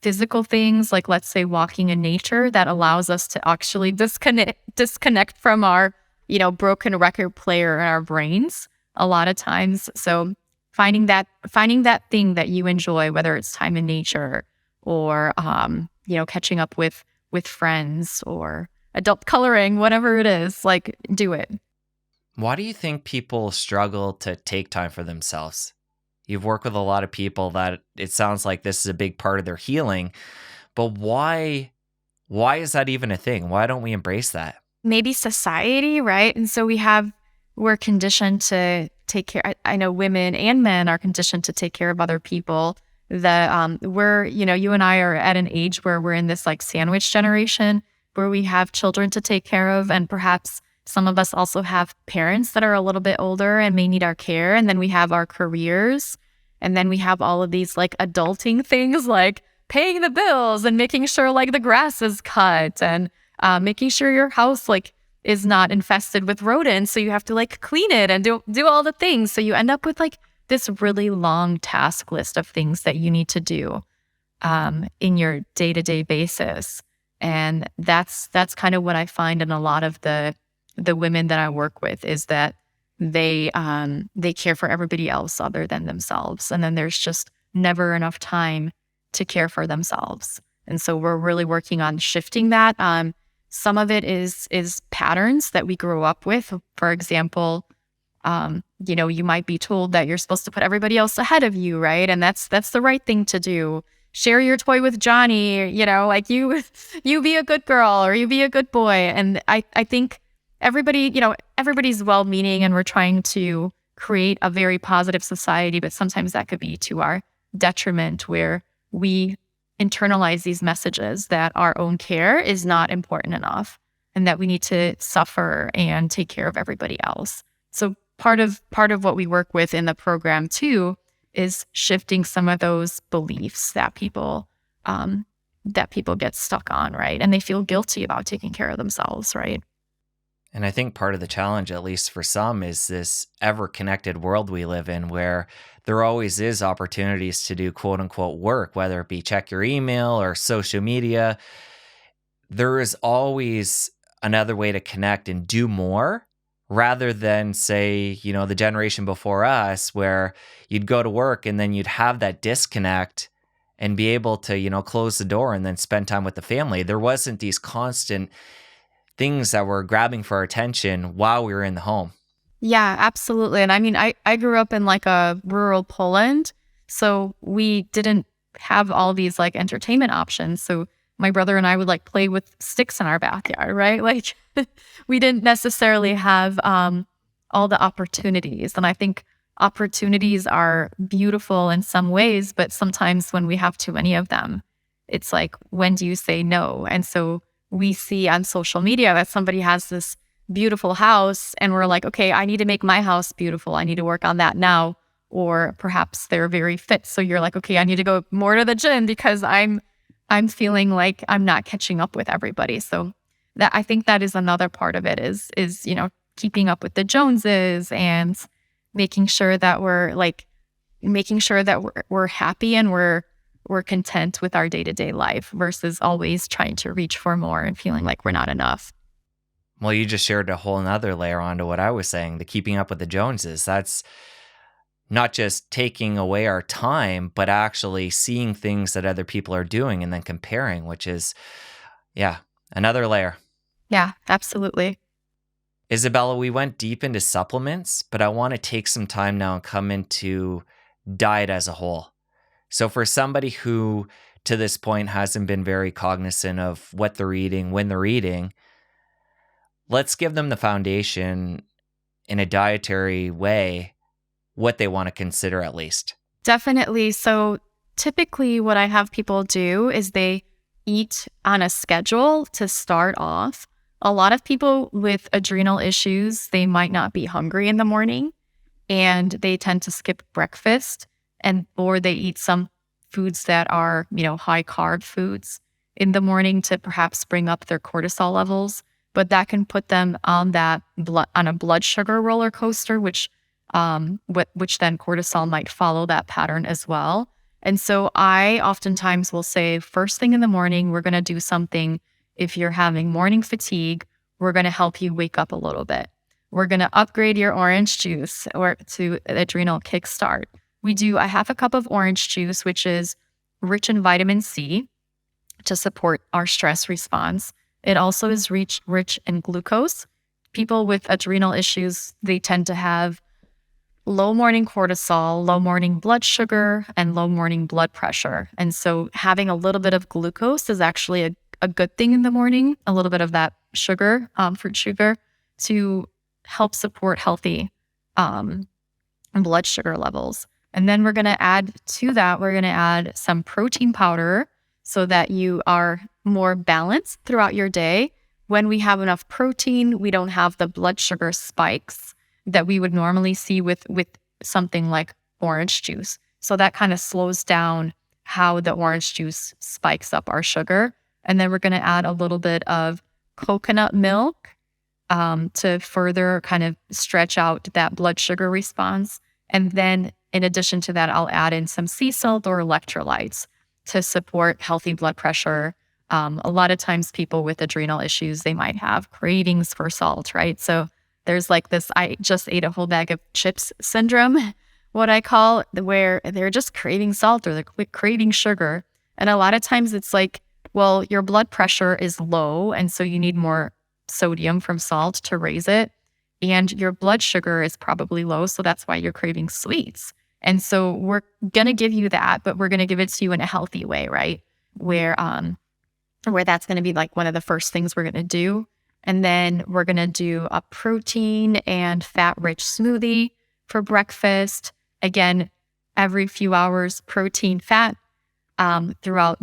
physical things, like let's say walking in nature, that allows us to actually disconnect from our broken record player in our brains a lot of times. So finding that thing that you enjoy, whether it's time in nature or catching up with friends or adult coloring, whatever it is, like do it. Why do you think people struggle to take time for themselves? You've worked with a lot of people that it sounds like this is a big part of their healing, but why is that even a thing? Why don't we embrace that? Maybe society, right? And so we're conditioned to take care. I know women and men are conditioned to take care of other people. We're, you and I are at an age where we're in this like sandwich generation where we have children to take care of, and perhaps some of us also have parents that are a little bit older and may need our care. And then we have our careers. And then we have all of these like adulting things like paying the bills and making sure like the grass is cut and making sure your house like is not infested with rodents. So you have to like clean it and do all the things. So you end up with like this really long task list of things that you need to do in your day-to-day basis. And that's kind of what I find in a lot of the women that I work with is that they care for everybody else other than themselves. And then there's just never enough time to care for themselves. And so we're really working on shifting that. Some of it is patterns that we grew up with. For example, you might be told that you're supposed to put everybody else ahead of you, right? And that's the right thing to do. Share your toy with Johnny, like you be a good girl or you be a good boy. And I think everybody's well-meaning and we're trying to create a very positive society, but sometimes that could be to our detriment, where we internalize these messages that our own care is not important enough and that we need to suffer and take care of everybody else. So part of what we work with in the program too is shifting some of those beliefs that people get stuck on, right? And they feel guilty about taking care of themselves, right? And I think part of the challenge, at least for some, is this ever connected world we live in where there always is opportunities to do quote unquote work, whether it be check your email or social media. There is always another way to connect and do more rather than, say, the generation before us where you'd go to work and then you'd have that disconnect and be able to, close the door and then spend time with the family. There wasn't these constant things that were grabbing for our attention while we were in the home. Yeah, absolutely. And I mean, I grew up in like a rural Poland, so we didn't have all these like entertainment options. So my brother and I would like play with sticks in our backyard, right? Like we didn't necessarily have all the opportunities. And I think opportunities are beautiful in some ways, but sometimes when we have too many of them, it's like, when do you say no? And so we see on social media that somebody has this beautiful house and we're like, okay, I need to make my house beautiful. I need to work on that now. Or perhaps they're very fit. So you're like, okay, I need to go more to the gym because I'm feeling like I'm not catching up with everybody. So that, I think that is another part of it is keeping up with the Joneses and making sure that we're happy and we're content with our day-to-day life versus always trying to reach for more and feeling like we're not enough. Well, you just shared a whole nother layer onto what I was saying, the keeping up with the Joneses. That's not just taking away our time, but actually seeing things that other people are doing and then comparing, which is, another layer. Yeah, absolutely. Izabella, we went deep into supplements, but I want to take some time now and come into diet as a whole. So for somebody who to this point hasn't been very cognizant of what they're eating, when they're eating, let's give them the foundation in a dietary way, what they want to consider at least. Definitely. So typically what I have people do is they eat on a schedule to start off. A lot of people with adrenal issues, they might not be hungry in the morning and they tend to skip breakfast or they eat some foods that are, high carb foods in the morning to perhaps bring up their cortisol levels. But that can put them on a blood sugar roller coaster, which then cortisol might follow that pattern as well. And so I oftentimes will say, first thing in the morning, we're going to do something. If you're having morning fatigue, we're going to help you wake up a little bit. We're going to upgrade your orange juice to Adrenal Kickstart. I have a cup of orange juice, which is rich in vitamin C to support our stress response. It also is rich in glucose. People with adrenal issues, they tend to have low morning cortisol, low morning blood sugar, and low morning blood pressure. And so having a little bit of glucose is actually a good thing in the morning, a little bit of that sugar, fruit sugar, to help support healthy blood sugar levels. And then we're going to add some protein powder so that you are more balanced throughout your day. When we have enough protein, we don't have the blood sugar spikes that we would normally see with something like orange juice. So that kind of slows down how the orange juice spikes up our sugar. And then we're going to add a little bit of coconut milk to further kind of stretch out that blood sugar response. And then in addition to that, I'll add in some sea salt or electrolytes to support healthy blood pressure. A lot of times people with adrenal issues, they might have cravings for salt, right? So there's like this, I just ate a whole bag of chips syndrome, what I call, where they're just craving salt or they're craving sugar. And a lot of times it's like, well, your blood pressure is low, and so you need more sodium from salt to raise it. And your blood sugar is probably low, so that's why you're craving sweets. And so we're going to give you that, but we're going to give it to you in a healthy way, right? Where that's going to be like one of the first things we're going to do. And then we're going to do a protein and fat-rich smoothie for breakfast. Again, every few hours, protein, fat throughout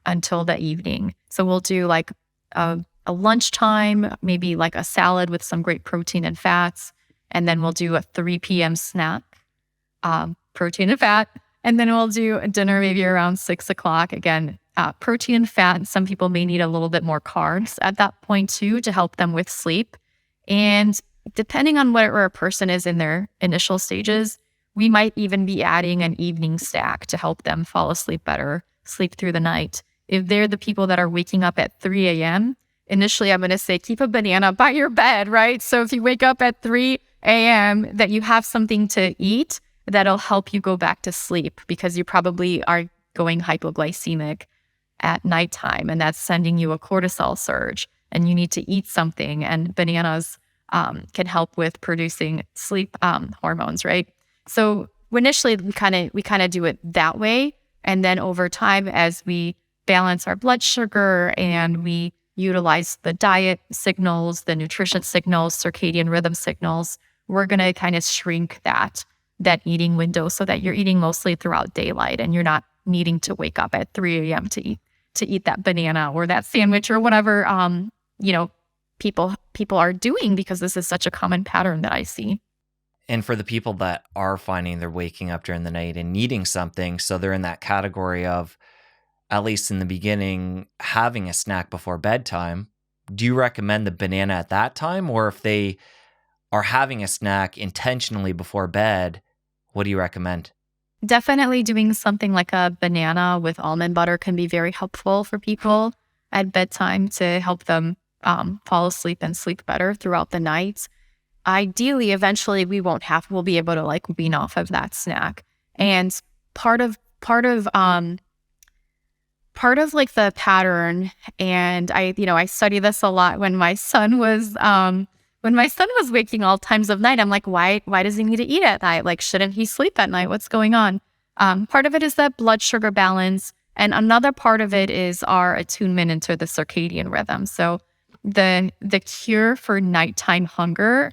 until the evening. So we'll do like a lunchtime, maybe like a salad with some great protein and fats. And then we'll do a 3 p.m. snack, protein and fat. And then we'll do a dinner maybe around 6 o'clock. Again, protein and fat. Some people may need a little bit more carbs at that point too to help them with sleep. And depending on where a person is in their initial stages, we might even be adding an evening snack to help them fall asleep better, sleep through the night. If they're the people that are waking up at 3 a.m., initially I'm going to say keep a banana by your bed, right? So if you wake up at 3 a.m., that you have something to eat that'll help you go back to sleep, because you probably are going hypoglycemic at nighttime, and that's sending you a cortisol surge, and you need to eat something. And bananas can help with producing sleep hormones, right? So initially we kind of do it that way, and then over time, as we balance our blood sugar and we utilize the diet signals, the nutrition signals, circadian rhythm signals, we're going to kind of shrink that eating window so that you're eating mostly throughout daylight and you're not needing to wake up at 3 a.m. to eat that banana or that sandwich or whatever people are doing, because this is such a common pattern that I see. And for the people that are finding they're waking up during the night and needing something, so they're in that category of, at least in the beginning, having a snack before bedtime, do you recommend the banana at that time? Or if they are having a snack intentionally before bed, what do you recommend? Definitely doing something like a banana with almond butter can be very helpful for people at bedtime to help them fall asleep and sleep better throughout the night. Ideally, eventually we'll be able to like wean off of that snack. And part of like the pattern, and I study this a lot when my son was waking all times of night. I'm like, why does he need to eat at night? Like, shouldn't he sleep at night? What's going on? Part of it is that blood sugar balance. And another part of it is our attunement into the circadian rhythm. So the cure for nighttime hunger,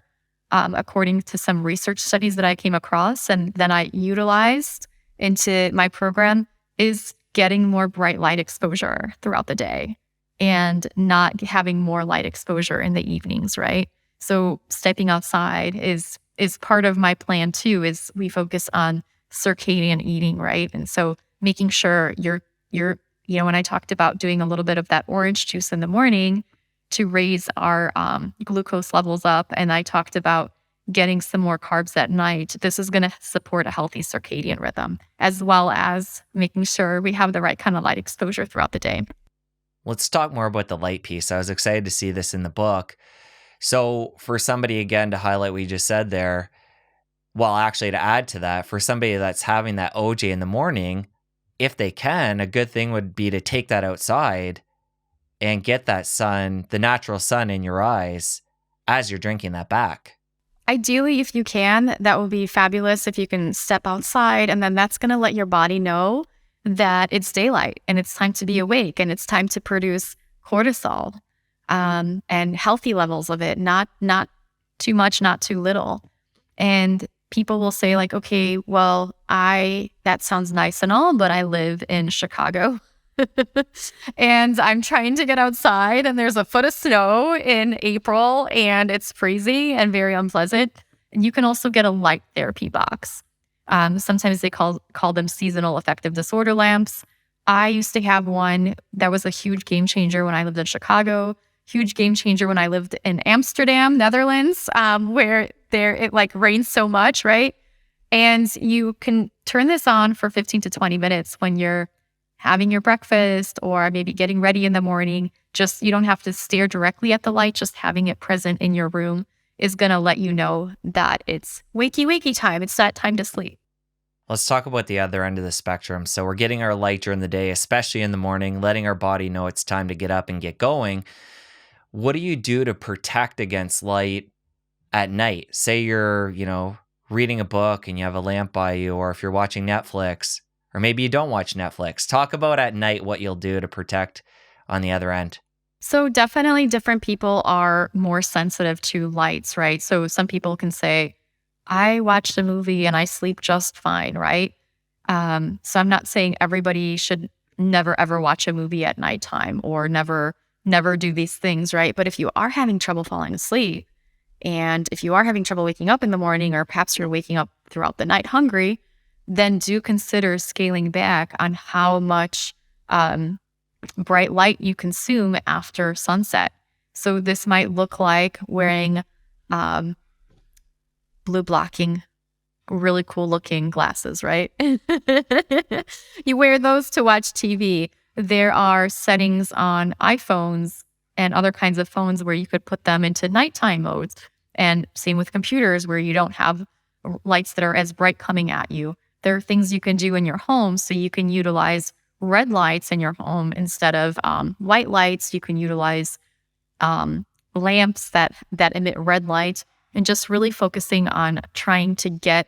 according to some research studies that I came across and then I utilized into my program, is getting more bright light exposure throughout the day and not having more light exposure in the evenings, right? So stepping outside is part of my plan too, is we focus on circadian eating, right? And so making sure you're when I talked about doing a little bit of that orange juice in the morning to raise our glucose levels up, and I talked about getting some more carbs at night, this is going to support a healthy circadian rhythm, as well as making sure we have the right kind of light exposure throughout the day. Let's talk more about the light piece. I was excited to see this in the book. So for somebody, again, to highlight what you just said there, well, actually to add to that, for somebody that's having that OJ in the morning, if they can, a good thing would be to take that outside and get that sun, the natural sun in your eyes as you're drinking that back. Ideally, if you can, that would be fabulous if you can step outside, and then that's going to let your body know that it's daylight and it's time to be awake and it's time to produce cortisol and healthy levels of it, not too much, not too little. And people will say like, okay, well, that sounds nice and all, but I live in Chicago and I'm trying to get outside and there's a foot of snow in April and it's freezing and very unpleasant. And you can also get a light therapy box. Sometimes they call them seasonal affective disorder lamps. I used to have one that was a huge game changer when I lived in Chicago, huge game changer when I lived in Amsterdam, Netherlands, where it like rains so much, right? And you can turn this on for 15 to 20 minutes when you're having your breakfast or maybe getting ready in the morning. Just, you don't have to stare directly at the light, just having it present in your room is going to let you know that it's wakey time. It's that time to sleep. Let's talk about the other end of the spectrum. So we're getting our light during the day, especially in the morning, letting our body know it's time to get up and get going. What do you do to protect against light at night? Say you're, reading a book and you have a lamp by you, or if you're watching Netflix, or maybe you don't watch Netflix. Talk about at night what you'll do to protect on the other end. So definitely different people are more sensitive to lights, right? So some people can say, I watched a movie and I sleep just fine, right? So I'm not saying everybody should never ever watch a movie at nighttime or never do these things, right? But if you are having trouble falling asleep, and if you are having trouble waking up in the morning, or perhaps you're waking up throughout the night hungry, then do consider scaling back on how much bright light you consume after sunset. So this might look like wearing blue blocking, really cool looking glasses, right? You wear those to watch TV. There are settings on iPhones and other kinds of phones where you could put them into nighttime modes. And same with computers where you don't have lights that are as bright coming at you. There are things you can do in your home so you can utilize red lights in your home instead of white lights. You can utilize lamps that emit red light, and just really focusing on trying to get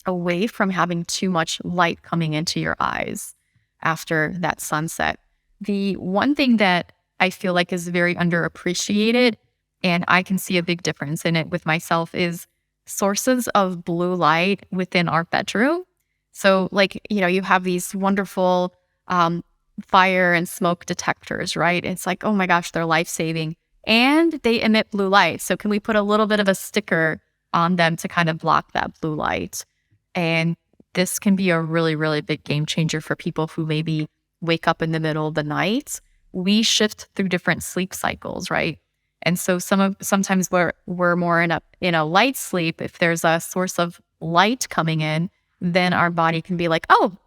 away from having too much light coming into your eyes after that sunset. The one thing that I feel like is very underappreciated, and I can see a big difference in it with myself, is sources of blue light within our bedroom. So you have these wonderful fire and smoke detectors, right? It's like, oh my gosh, they're life-saving. And they emit blue light. So can we put a little bit of a sticker on them to kind of block that blue light? And this can be a really, really big game changer for people who maybe wake up in the middle of the night. We shift through different sleep cycles, right? And so sometimes we're more in a light sleep. If there's a source of light coming in, then our body can be like, oh,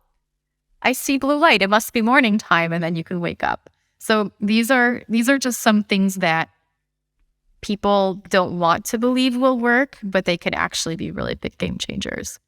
I see blue light. It must be morning time. And then you can wake up. So these are just some things that people don't want to believe will work, but they could actually be really big game changers.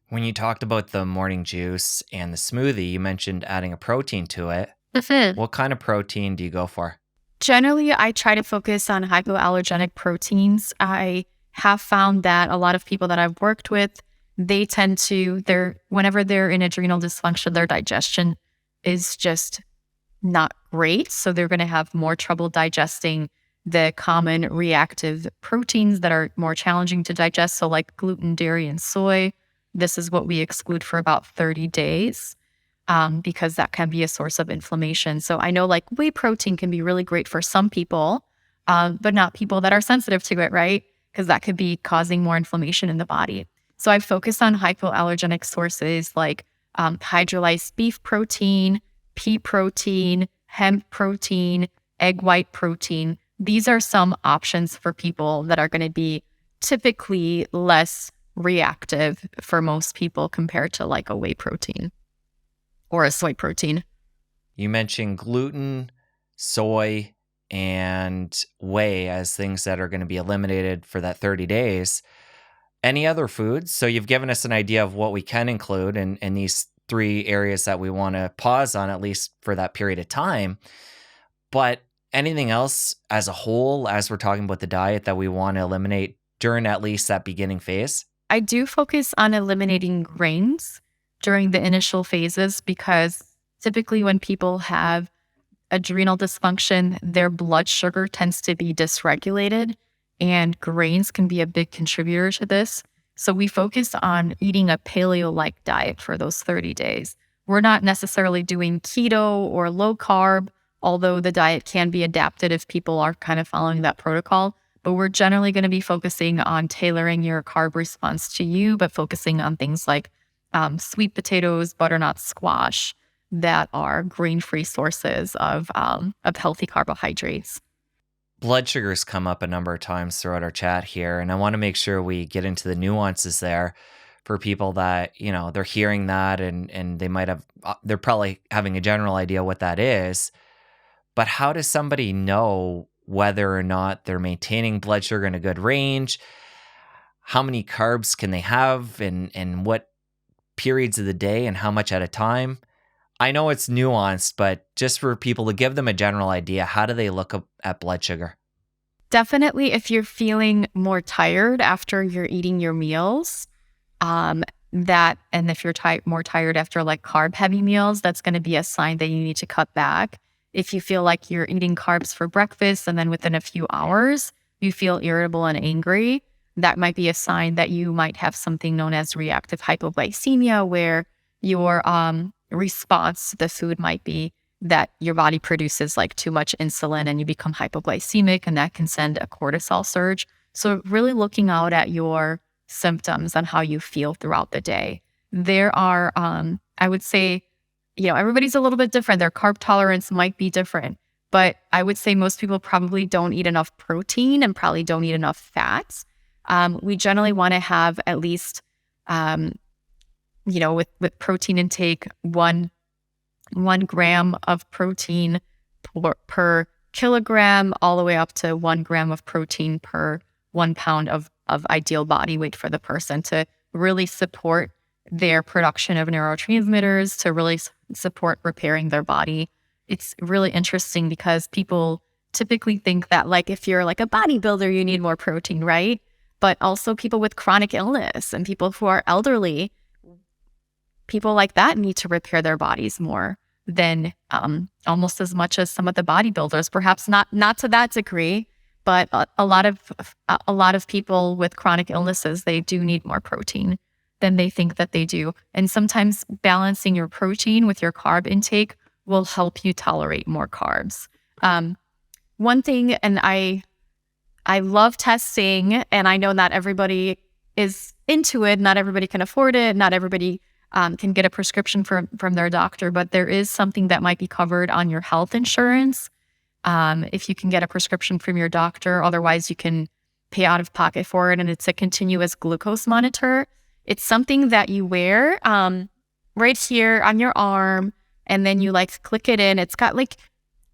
When you talked about the morning juice and the smoothie, you mentioned adding a protein to it. What kind of protein do you go for? Generally, I try to focus on hypoallergenic proteins. I have found that a lot of people that I've worked with, they tend to, whenever they're in adrenal dysfunction, their digestion is just not great. So they're going to have more trouble digesting the common reactive proteins that are more challenging to digest. So like gluten, dairy, and soy. This is what we exclude for about 30 days because that can be a source of inflammation. So I know like whey protein can be really great for some people, but not people that are sensitive to it, right? Because that could be causing more inflammation in the body. So I focus on hypoallergenic sources like hydrolyzed beef protein, pea protein, hemp protein, egg white protein. These are some options for people that are going to be typically less reactive for most people compared to like a whey protein or a soy protein. You mentioned gluten, soy, and whey as things that are going to be eliminated for that 30 days. Any other foods? So you've given us an idea of what we can include in these 3 areas that we want to pause on, at least for that period of time. But anything else as a whole, as we're talking about the diet, that we want to eliminate during at least that beginning phase? I do focus on eliminating grains during the initial phases because typically when people have adrenal dysfunction, their blood sugar tends to be dysregulated, and grains can be a big contributor to this. So we focus on eating a paleo-like diet for those 30 days. We're not necessarily doing keto or low carb, although the diet can be adapted if people are kind of following that protocol. But we're generally going to be focusing on tailoring your carb response to you, but focusing on things like sweet potatoes, butternut squash, that are grain-free sources of healthy carbohydrates. Blood sugars come up a number of times throughout our chat here, and I want to make sure we get into the nuances there for people that, they're hearing that and they're probably having a general idea what that is. But how does somebody know whether or not they're maintaining blood sugar in a good range? How many carbs can they have and what periods of the day and how much at a time? I know it's nuanced, but just for people to give them a general idea, how do they look up at blood sugar? Definitely if you're feeling more tired after you're eating your meals, and if you're more tired after like carb heavy meals, that's going to be a sign that you need to cut back. If you feel like you're eating carbs for breakfast and then within a few hours, you feel irritable and angry, that might be a sign that you might have something known as reactive hypoglycemia, where your response to the food might be that your body produces like too much insulin and you become hypoglycemic, and that can send a cortisol surge. So really looking out at your symptoms and how you feel throughout the day. There are, I would say, everybody's a little bit different. Their carb tolerance might be different, but I would say most people probably don't eat enough protein and probably don't eat enough fats. We generally want to have at least, with protein intake, one gram of protein per kilogram, all the way up to 1 gram of protein per 1 pound of ideal body weight for the person, to really support their production of neurotransmitters, to really support repairing their body. It's really interesting because people typically think that like if you're like a bodybuilder, you need more protein, right? But also people with chronic illness and people who are elderly, people like that need to repair their bodies more than almost as much as some of the bodybuilders. Perhaps not to that degree, but a lot of people with chronic illnesses, they do need more protein than they think that they do. And sometimes balancing your protein with your carb intake will help you tolerate more carbs. One thing, and I love testing, and I know not everybody is into it, not everybody can afford it, not everybody can get a prescription from their doctor, but there is something that might be covered on your health insurance if you can get a prescription from your doctor. Otherwise, you can pay out of pocket for it, and it's a continuous glucose monitor. It's something that you wear right here on your arm, and then you like click it in. It's got like,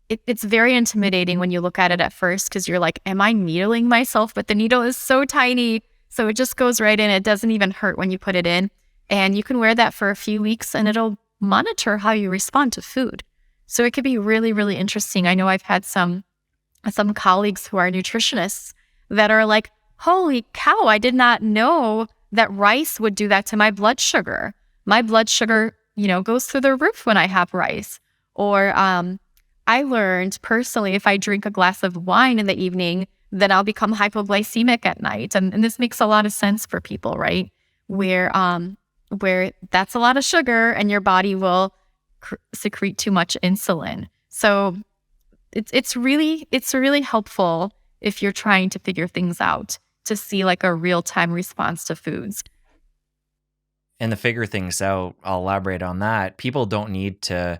it's very intimidating when you look at it at first because you're like, am I needling myself? But the needle is so tiny, so it just goes right in. It doesn't even hurt when you put it in. And you can wear that for a few weeks and it'll monitor how you respond to food. So it could be really, really interesting. I know I've had some colleagues who are nutritionists that are like, holy cow, I did not know that rice would do that to my blood sugar. My blood sugar, goes through the roof when I have rice. Or I learned personally, if I drink a glass of wine in the evening, then I'll become hypoglycemic at night. And this makes a lot of sense for people, right? Where that's a lot of sugar and your body will secrete too much insulin. So it's really helpful if you're trying to figure things out to see like a real-time response to foods. And to figure things out, I'll elaborate on that. People don't need to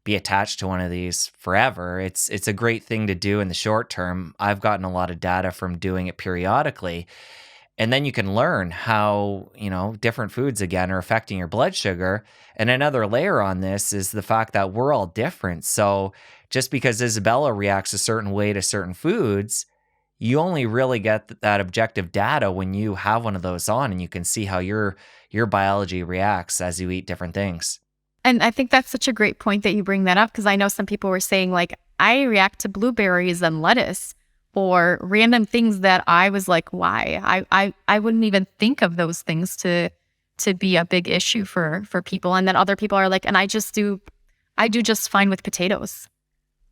be attached to one of these forever. It's a great thing to do in the short term. I've gotten a lot of data from doing it periodically. And then you can learn how, different foods again are affecting your blood sugar. And another layer on this is the fact that we're all different. So just because Izabella reacts a certain way to certain foods, you only really get that objective data when you have one of those on and you can see how your biology reacts as you eat different things. And I think that's such a great point that you bring that up, because I know some people were saying like, I react to blueberries and lettuce or random things that I was like, why? I wouldn't even think of those things to be a big issue for people. And then other people are like, and I do just fine with potatoes.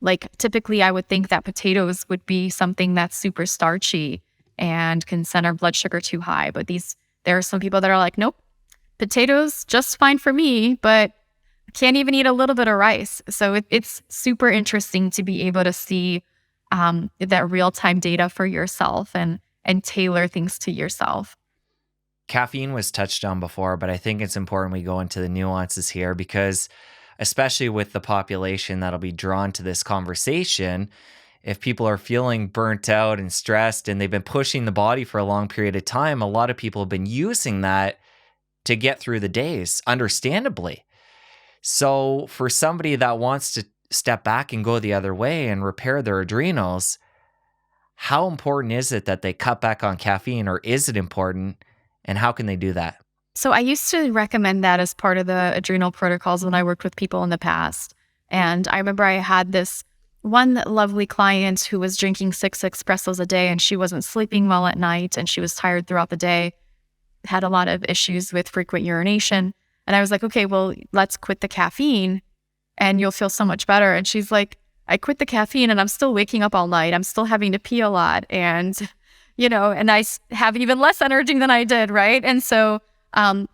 Like typically I would think that potatoes would be something that's super starchy and can send our blood sugar too high. But there are some people that are like, nope, potatoes just fine for me, but can't even eat a little bit of rice. So it's super interesting to be able to see that real-time data for yourself and tailor things to yourself. Caffeine was touched on before, but I think it's important we go into the nuances here because especially with the population that'll be drawn to this conversation, if people are feeling burnt out and stressed and they've been pushing the body for a long period of time, a lot of people have been using that to get through the days, understandably. So for somebody that wants to step back and go the other way and repair their adrenals, how important is it that they cut back on caffeine, or is it important, and how can they do that? So I used to recommend that as part of the adrenal protocols when I worked with people in the past. And I remember I had this one lovely client who was drinking 6 espressos a day and she wasn't sleeping well at night and she was tired throughout the day, had a lot of issues with frequent urination. And I was like, okay, well, let's quit the caffeine and you'll feel so much better. And she's like, I quit the caffeine and I'm still waking up all night. I'm still having to pee a lot. And, and I have even less energy than I did, right? And so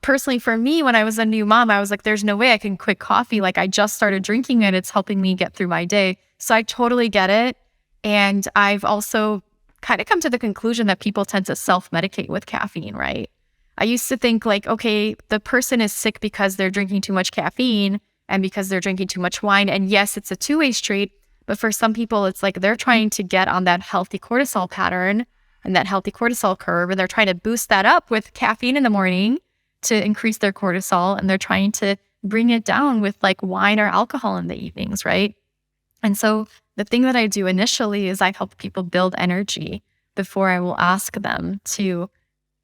personally for me, when I was a new mom, I was like, there's no way I can quit coffee. Like I just started drinking it. It's helping me get through my day. So I totally get it. And I've also kind of come to the conclusion that people tend to self-medicate with caffeine, right? I used to think like, okay, the person is sick because they're drinking too much caffeine and because they're drinking too much wine. And yes, it's a two-way street. But for some people, it's like they're trying to get on that healthy cortisol pattern and that healthy cortisol curve. And they're trying to boost that up with caffeine in the morning to increase their cortisol. And they're trying to bring it down with like wine or alcohol in the evenings, right? And so the thing that I do initially is I help people build energy before I will ask them to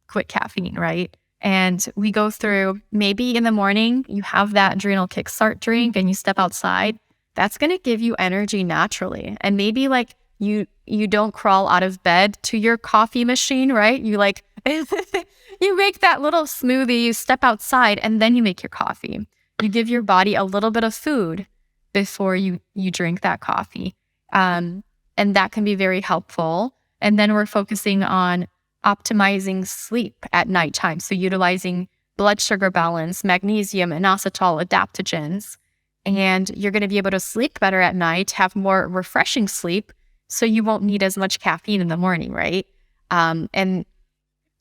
quit caffeine, right? And we go through, maybe in the morning, you have that Adrenal Kickstart drink and you step outside. That's going to give you energy naturally. And maybe like you don't crawl out of bed to your coffee machine, right? You like, you make that little smoothie, you step outside, and then you make your coffee. You give your body a little bit of food before you drink that coffee. And that can be very helpful. And then we're focusing on optimizing sleep at nighttime. So utilizing blood sugar balance, magnesium, inositol, adaptogens. And you're going to be able to sleep better at night, have more refreshing sleep, so you won't need as much caffeine in the morning, right? And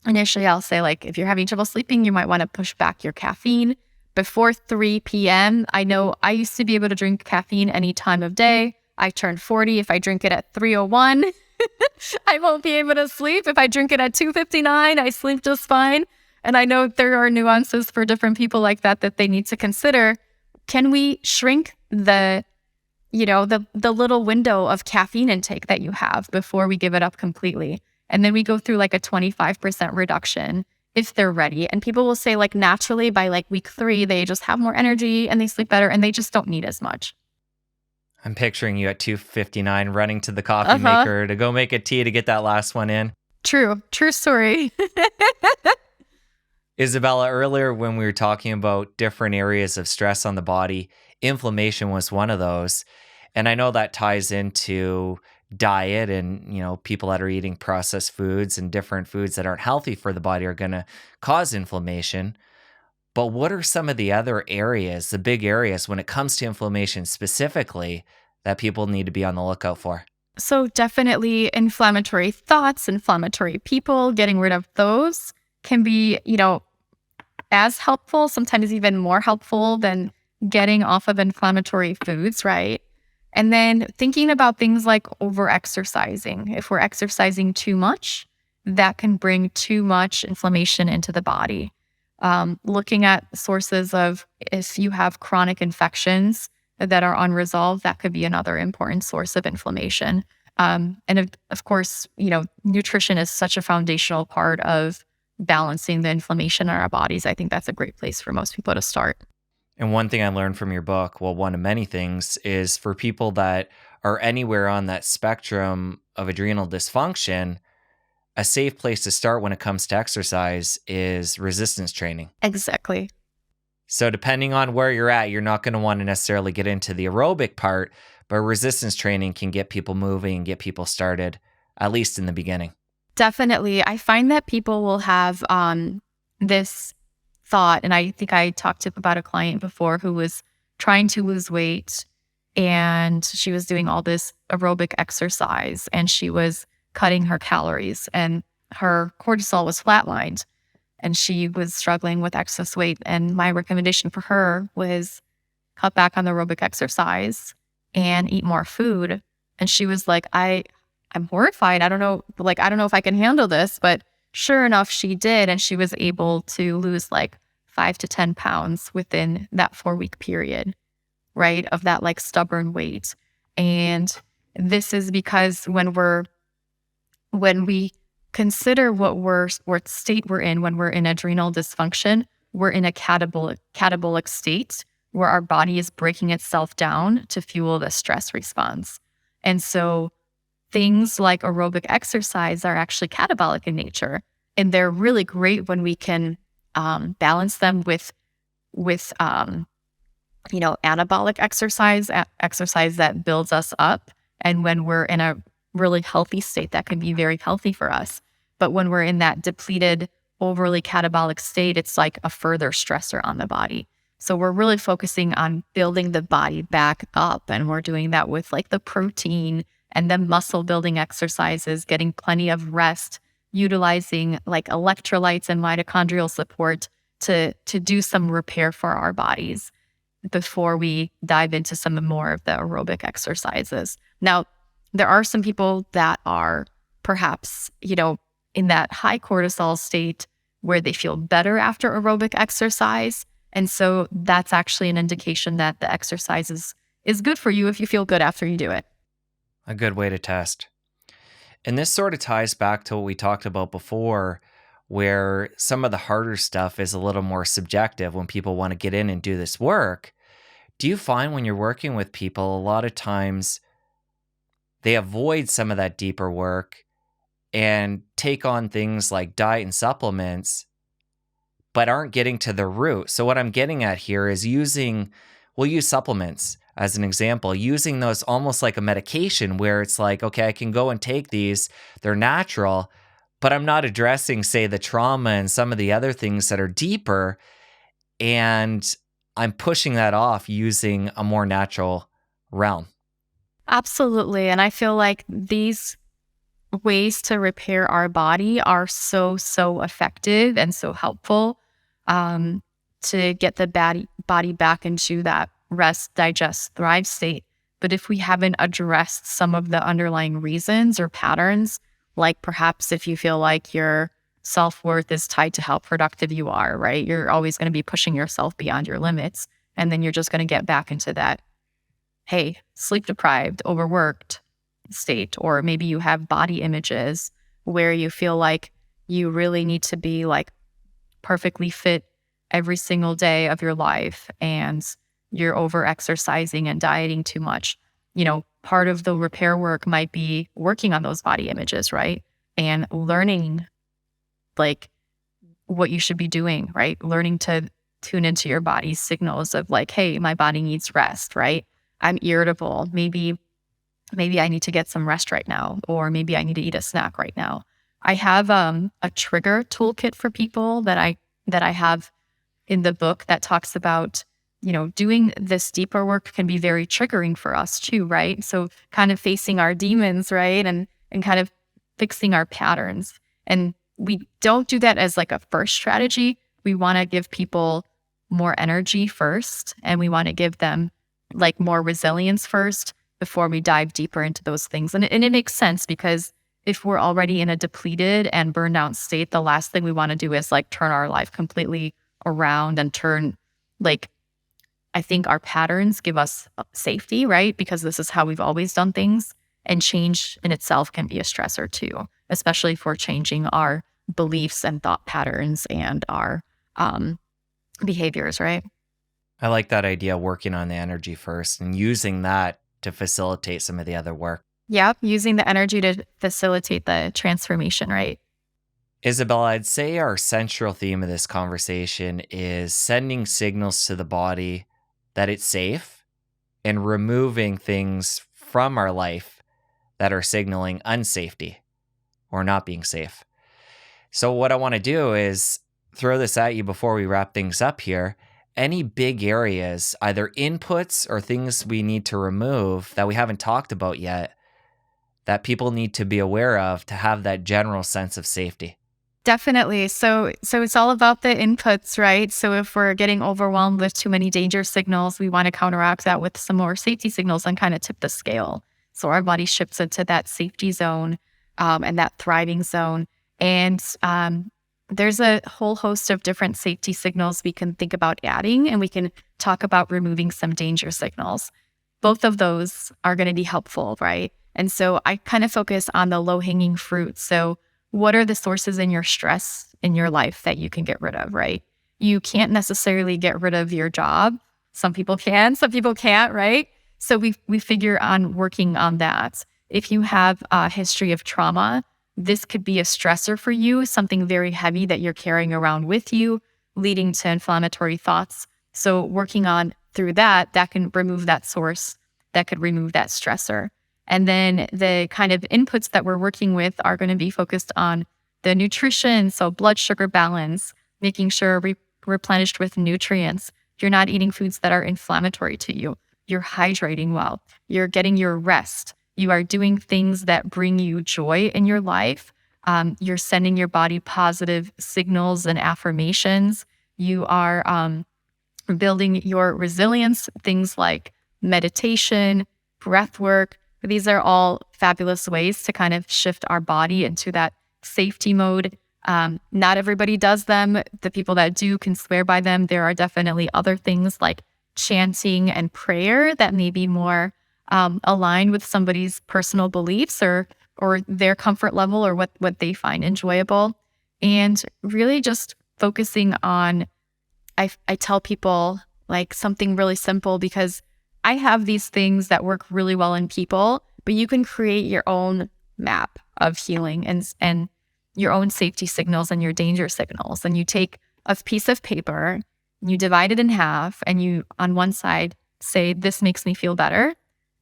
initially I'll say like, if you're having trouble sleeping, you might want to push back your caffeine before 3 p.m. I know I used to be able to drink caffeine any time of day. I turned 40. If I drink it at 3:01, I won't be able to sleep. If I drink it at 2:59, I sleep just fine. And I know there are nuances for different people like that they need to consider. Can we shrink the little window of caffeine intake that you have before we give it up completely? And then we go through like a 25% reduction if they're ready. And people will say like naturally by like week 3, they just have more energy and they sleep better and they just don't need as much. I'm picturing you at 2:59 running to the coffee maker to go make a tea to get that last one in. True story. Isabella, earlier when we were talking about different areas of stress on the body, inflammation was one of those. And I know that ties into diet and, people that are eating processed foods and different foods that aren't healthy for the body are going to cause inflammation. But what are some of the other areas, the big areas when it comes to inflammation specifically that people need to be on the lookout for? So definitely inflammatory thoughts, inflammatory people, getting rid of those can be, as helpful, sometimes even more helpful than getting off of inflammatory foods, right? And then thinking about things like overexercising. If we're exercising too much, that can bring too much inflammation into the body. Looking at sources of if you have chronic infections that are unresolved, that could be another important source of inflammation. And of course, nutrition is such a foundational part of balancing the inflammation in our bodies. I think that's a great place for most people to start. And one thing I learned from your book, well, one of many things, is for people that are anywhere on that spectrum of adrenal dysfunction, a safe place to start when it comes to exercise is resistance training. Exactly. So depending on where you're at, you're not going to want to necessarily get into the aerobic part, but resistance training can get people moving and get people started, at least in the beginning. Definitely. I find that people will have this thought, and I think I talked about a client before who was trying to lose weight, and she was doing all this aerobic exercise, and she was cutting her calories, and her cortisol was flatlined, and she was struggling with excess weight. And my recommendation for her was cut back on the aerobic exercise and eat more food. And she was like, I'm horrified. I don't know if I can handle this. But sure enough, she did. And she was able to lose like 5 to 10 pounds within that 4-week period, right? Of that like stubborn weight. And this is because when we consider what state we're in, when we're in adrenal dysfunction, we're in a catabolic state where our body is breaking itself down to fuel the stress response. And so things like aerobic exercise are actually catabolic in nature, and they're really great when we can balance them with anabolic exercise that builds us up. And when we're in a really healthy state, that can be very healthy for us. But when we're in that depleted, overly catabolic state, it's like a further stressor on the body. So we're really focusing on building the body back up. And we're doing that with like the protein and the muscle building exercises, getting plenty of rest, utilizing like electrolytes and mitochondrial support to do some repair for our bodies before we dive into some more of the aerobic exercises. Now, there are some people that are perhaps, in that high cortisol state where they feel better after aerobic exercise. And so that's actually an indication that the exercise is good for you if you feel good after you do it. A good way to test. And this sort of ties back to what we talked about before, where some of the harder stuff is a little more subjective when people want to get in and do this work. Do you find when you're working with people, a lot of times they avoid some of that deeper work and take on things like diet and supplements, but aren't getting to the root? So what I'm getting at here is we'll use supplements as an example, using those almost like a medication where it's like, okay, I can go and take these, they're natural, but I'm not addressing, say, the trauma and some of the other things that are deeper. And I'm pushing that off using a more natural realm. Absolutely. And I feel like these ways to repair our body are so effective and so helpful to get the body back into that rest, digest, thrive state. But if we haven't addressed some of the underlying reasons or patterns, like perhaps if you feel like your self-worth is tied to how productive you are, right? You're always going to be pushing yourself beyond your limits. And then you're just going to get back into that, hey, sleep deprived, overworked state. Or maybe you have body images where you feel like you really need to be like perfectly fit every single day of your life, and you're over exercising and dieting too much. Part of the repair work might be working on those body images, right? And learning like what you should be doing, right? Learning to tune into your body's signals of like, hey, my body needs rest, right? I'm irritable. Maybe I need to get some rest right now, or maybe I need to eat a snack right now. I have a trigger toolkit for people that I have in the book that talks about, doing this deeper work can be very triggering for us too, right? So kind of facing our demons, right? And kind of fixing our patterns. And we don't do that as like a first strategy. We want to give people more energy first, and we want to give them like more resilience first before we dive deeper into those things. And it makes sense, because if we're already in a depleted and burned out state, the last thing we want to do is like turn our life completely around and turn like, I think our patterns give us safety, right? Because this is how we've always done things. And change in itself can be a stressor too, especially if we're changing our beliefs and thought patterns and our behaviors, right? I like that idea, working on the energy first and using that to facilitate some of the other work. Yep, using the energy to facilitate the transformation, right? Izabella, I'd say our central theme of this conversation is sending signals to the body that it's safe and removing things from our life that are signaling unsafety or not being safe. So what I want to do is throw this at you before we wrap things up here. Any big areas, either inputs or things we need to remove that we haven't talked about yet, that people need to be aware of to have that general sense of safety? Definitely. So it's all about the inputs, right? So if we're getting overwhelmed with too many danger signals, we want to counteract that with some more safety signals and kind of tip the scale. So our body shifts into that safety zone and that thriving zone. And there's a whole host of different safety signals we can think about adding, and we can talk about removing some danger signals. Both of those are going to be helpful, right? And so I kind of focus on the low-hanging fruit. So what are the sources in your stress in your life that you can get rid of, right? You can't necessarily get rid of your job. Some people can, some people can't, right? So we figure on working on that. If you have a history of trauma, this could be a stressor for you, something very heavy that you're carrying around with you, leading to inflammatory thoughts. So working on through that can remove that source, that could remove that stressor. And then the kind of inputs that we're working with are going to be focused on the nutrition, so blood sugar balance, making sure replenished with nutrients. You're not eating foods that are inflammatory to you. You're hydrating well. You're getting your rest. You are doing things that bring you joy in your life. You're sending your body positive signals and affirmations. You are building your resilience, things like meditation, breath work. These are all fabulous ways to kind of shift our body into that safety mode. Not everybody does them. The people that do can swear by them. There are definitely other things like chanting and prayer that may be more aligned with somebody's personal beliefs or their comfort level or what they find enjoyable. And really just focusing on, I tell people like something really simple, because I have these things that work really well in people, but you can create your own map of healing and your own safety signals and your danger signals. And you take a piece of paper, you divide it in half, and you, on one side, say, this makes me feel better.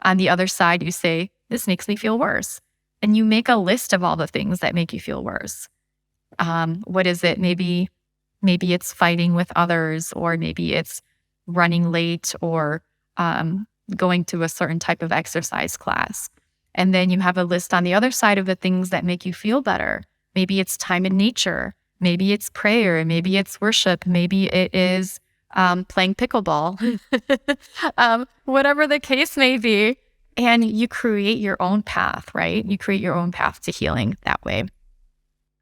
On the other side, you say, this makes me feel worse. And you make a list of all the things that make you feel worse. What is it? Maybe it's fighting with others, or maybe it's running late, or going to a certain type of exercise class. And then you have a list on the other side of the things that make you feel better. Maybe it's time in nature. Maybe it's prayer. Maybe it's worship. Maybe it is playing pickleball. Whatever the case may be. And you create your own path, right? You create your own path to healing that way.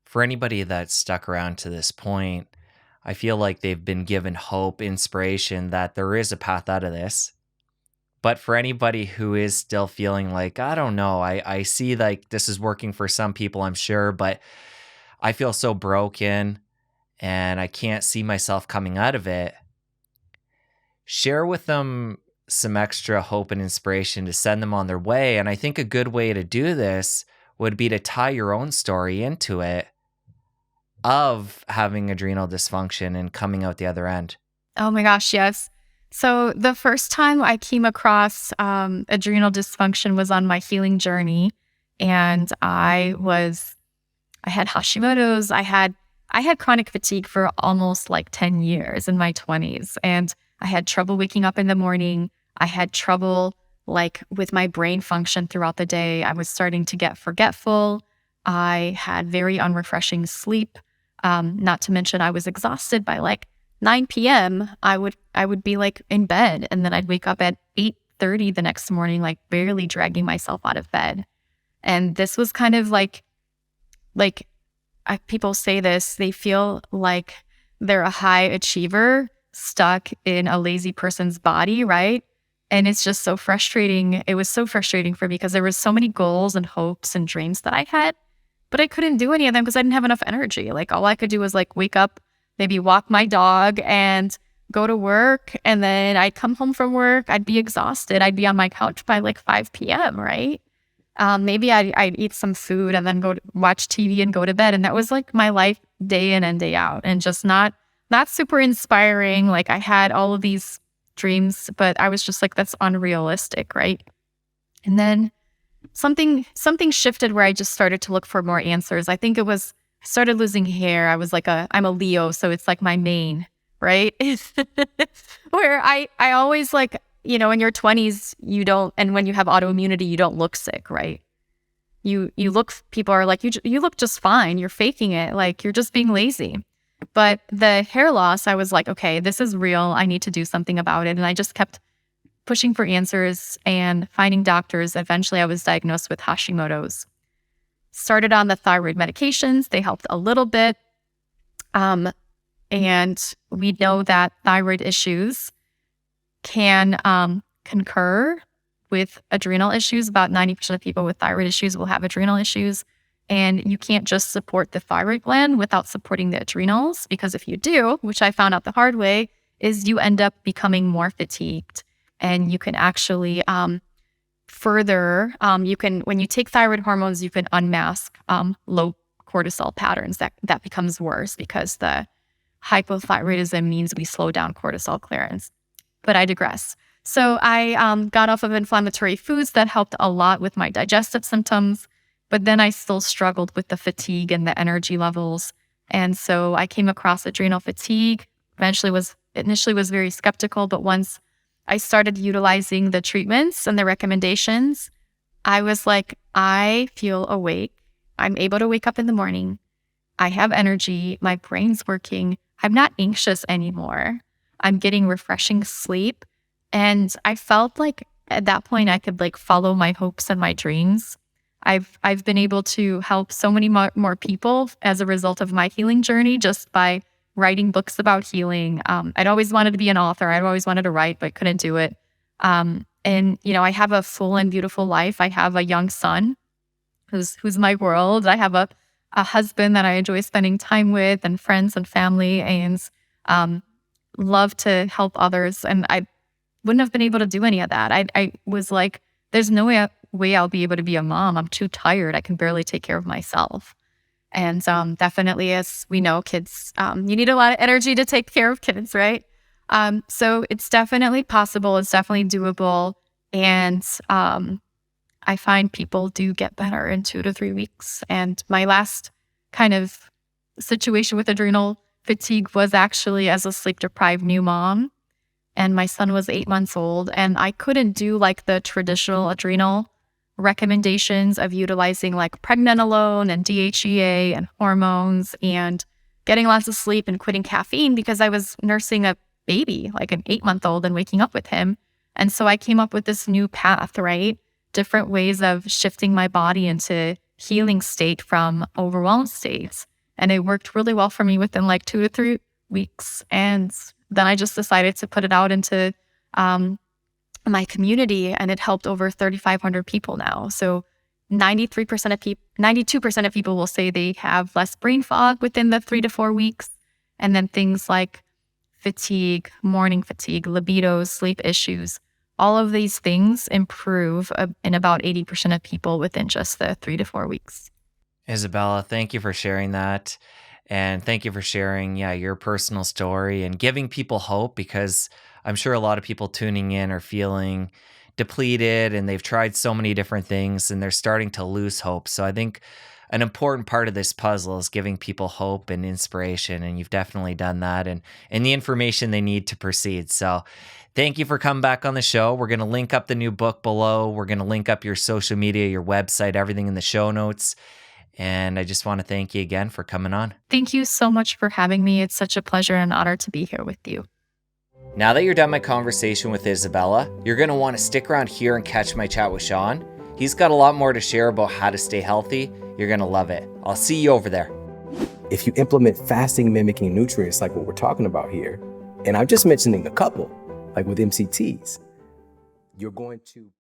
For anybody that's stuck around to this point, I feel like they've been given hope, inspiration that there is a path out of this. But for anybody who is still feeling like, I don't know, I see like this is working for some people, I'm sure, but I feel so broken and I can't see myself coming out of it. Share with them some extra hope and inspiration to send them on their way. And I think a good way to do this would be to tie your own story into it of having adrenal dysfunction and coming out the other end. Oh my gosh, yes. So the first time I came across adrenal dysfunction was on my healing journey. And I had Hashimoto's. I had chronic fatigue for almost like 10 years in my 20s. And I had trouble waking up in the morning. I had trouble like with my brain function throughout the day. I was starting to get forgetful. I had very unrefreshing sleep. Not to mention I was exhausted by like 9 p.m. I would be like in bed, and then I'd wake up at 8:30 the next morning, like barely dragging myself out of bed. And this was kind of like people say this, they feel like they're a high achiever stuck in a lazy person's body, right? And it's just so frustrating. It was so frustrating for me because there was so many goals and hopes and dreams that I had, but I couldn't do any of them because I didn't have enough energy. Like all I could do was like wake up, maybe walk my dog and go to work. And then I'd come home from work. I'd be exhausted. I'd be on my couch by like 5 p.m., right? Maybe I'd eat some food and then go to watch TV and go to bed. And that was like my life day in and day out, and just not super inspiring. Like I had all of these dreams, but I was just like, that's unrealistic, right? And then something shifted where I just started to look for more answers. I think I started losing hair. I was like I'm a Leo, so it's like my mane, right? Where I always like, in your 20s, you don't, and when you have autoimmunity, you don't look sick, right? People are like, you look just fine. You're faking it. Like you're just being lazy. But the hair loss, I was like, okay, this is real. I need to do something about it. And I just kept pushing for answers and finding doctors. Eventually, I was diagnosed with Hashimoto's. Started on the thyroid medications. They helped a little bit. And we know that thyroid issues can concur with adrenal issues. About 90% of people with thyroid issues will have adrenal issues. And you can't just support the thyroid gland without supporting the adrenals, because if you do, which I found out the hard way, is you end up becoming more fatigued. And you can actually further, when you take thyroid hormones, you can unmask low cortisol patterns. That becomes worse because the hypothyroidism means we slow down cortisol clearance. But I digress. So I got off of inflammatory foods that helped a lot with my digestive symptoms. But then I still struggled with the fatigue and the energy levels. And so I came across adrenal fatigue. Initially was very skeptical, but once I started utilizing the treatments and the recommendations, I was like, I feel awake. I'm able to wake up in the morning. I have energy. My brain's working. I'm not anxious anymore. I'm getting refreshing sleep. And I felt like at that point I could like follow my hopes and my dreams. I've been able to help so many more people as a result of my healing journey just by writing books about healing. I'd always wanted to be an author. I'd always wanted to write, but couldn't do it. And I have a full and beautiful life. I have a young son who's my world. I have a husband that I enjoy spending time with, and friends and family, and love to help others. And I wouldn't have been able to do any of that. I was like, there's no way I'll be able to be a mom. I'm too tired. I can barely take care of myself. And definitely, as we know, kids, you need a lot of energy to take care of kids, right? So it's definitely possible. It's definitely doable. And I find people do get better in 2 to 3 weeks. And my last kind of situation with adrenal fatigue was actually as a sleep-deprived new mom. And my son was 8 months old. And I couldn't do like the traditional adrenal recommendations of utilizing like pregnenolone and DHEA and hormones and getting lots of sleep and quitting caffeine because I was nursing a baby, like an 8-month-old, and waking up with him. And so I came up with this new path, right? Different ways of shifting my body into healing state from overwhelmed states. And it worked really well for me within like 2 to 3 weeks. And then I just decided to put it out into my community, and it helped over 3,500 people now. So 92% of people will say they have less brain fog within the 3 to 4 weeks. And then things like fatigue, morning fatigue, libido, sleep issues, all of these things improve in about 80% of people within just the 3 to 4 weeks. Izabella, thank you for sharing that. And thank you for sharing, your personal story and giving people hope, because I'm sure a lot of people tuning in are feeling depleted and they've tried so many different things and they're starting to lose hope. So I think an important part of this puzzle is giving people hope and inspiration. And you've definitely done that and the information they need to proceed. So thank you for coming back on the show. We're going to link up the new book below. We're going to link up your social media, your website, everything in the show notes. And I just want to thank you again for coming on. Thank you so much for having me. It's such a pleasure and honor to be here with you. Now that you're done my conversation with Izabella, you're going to want to stick around here and catch my chat with Sean. He's got a lot more to share about how to stay healthy. You're going to love it. I'll see you over there. If you implement fasting mimicking nutrients like what we're talking about here, and I'm just mentioning a couple, like with MCTs, you're going to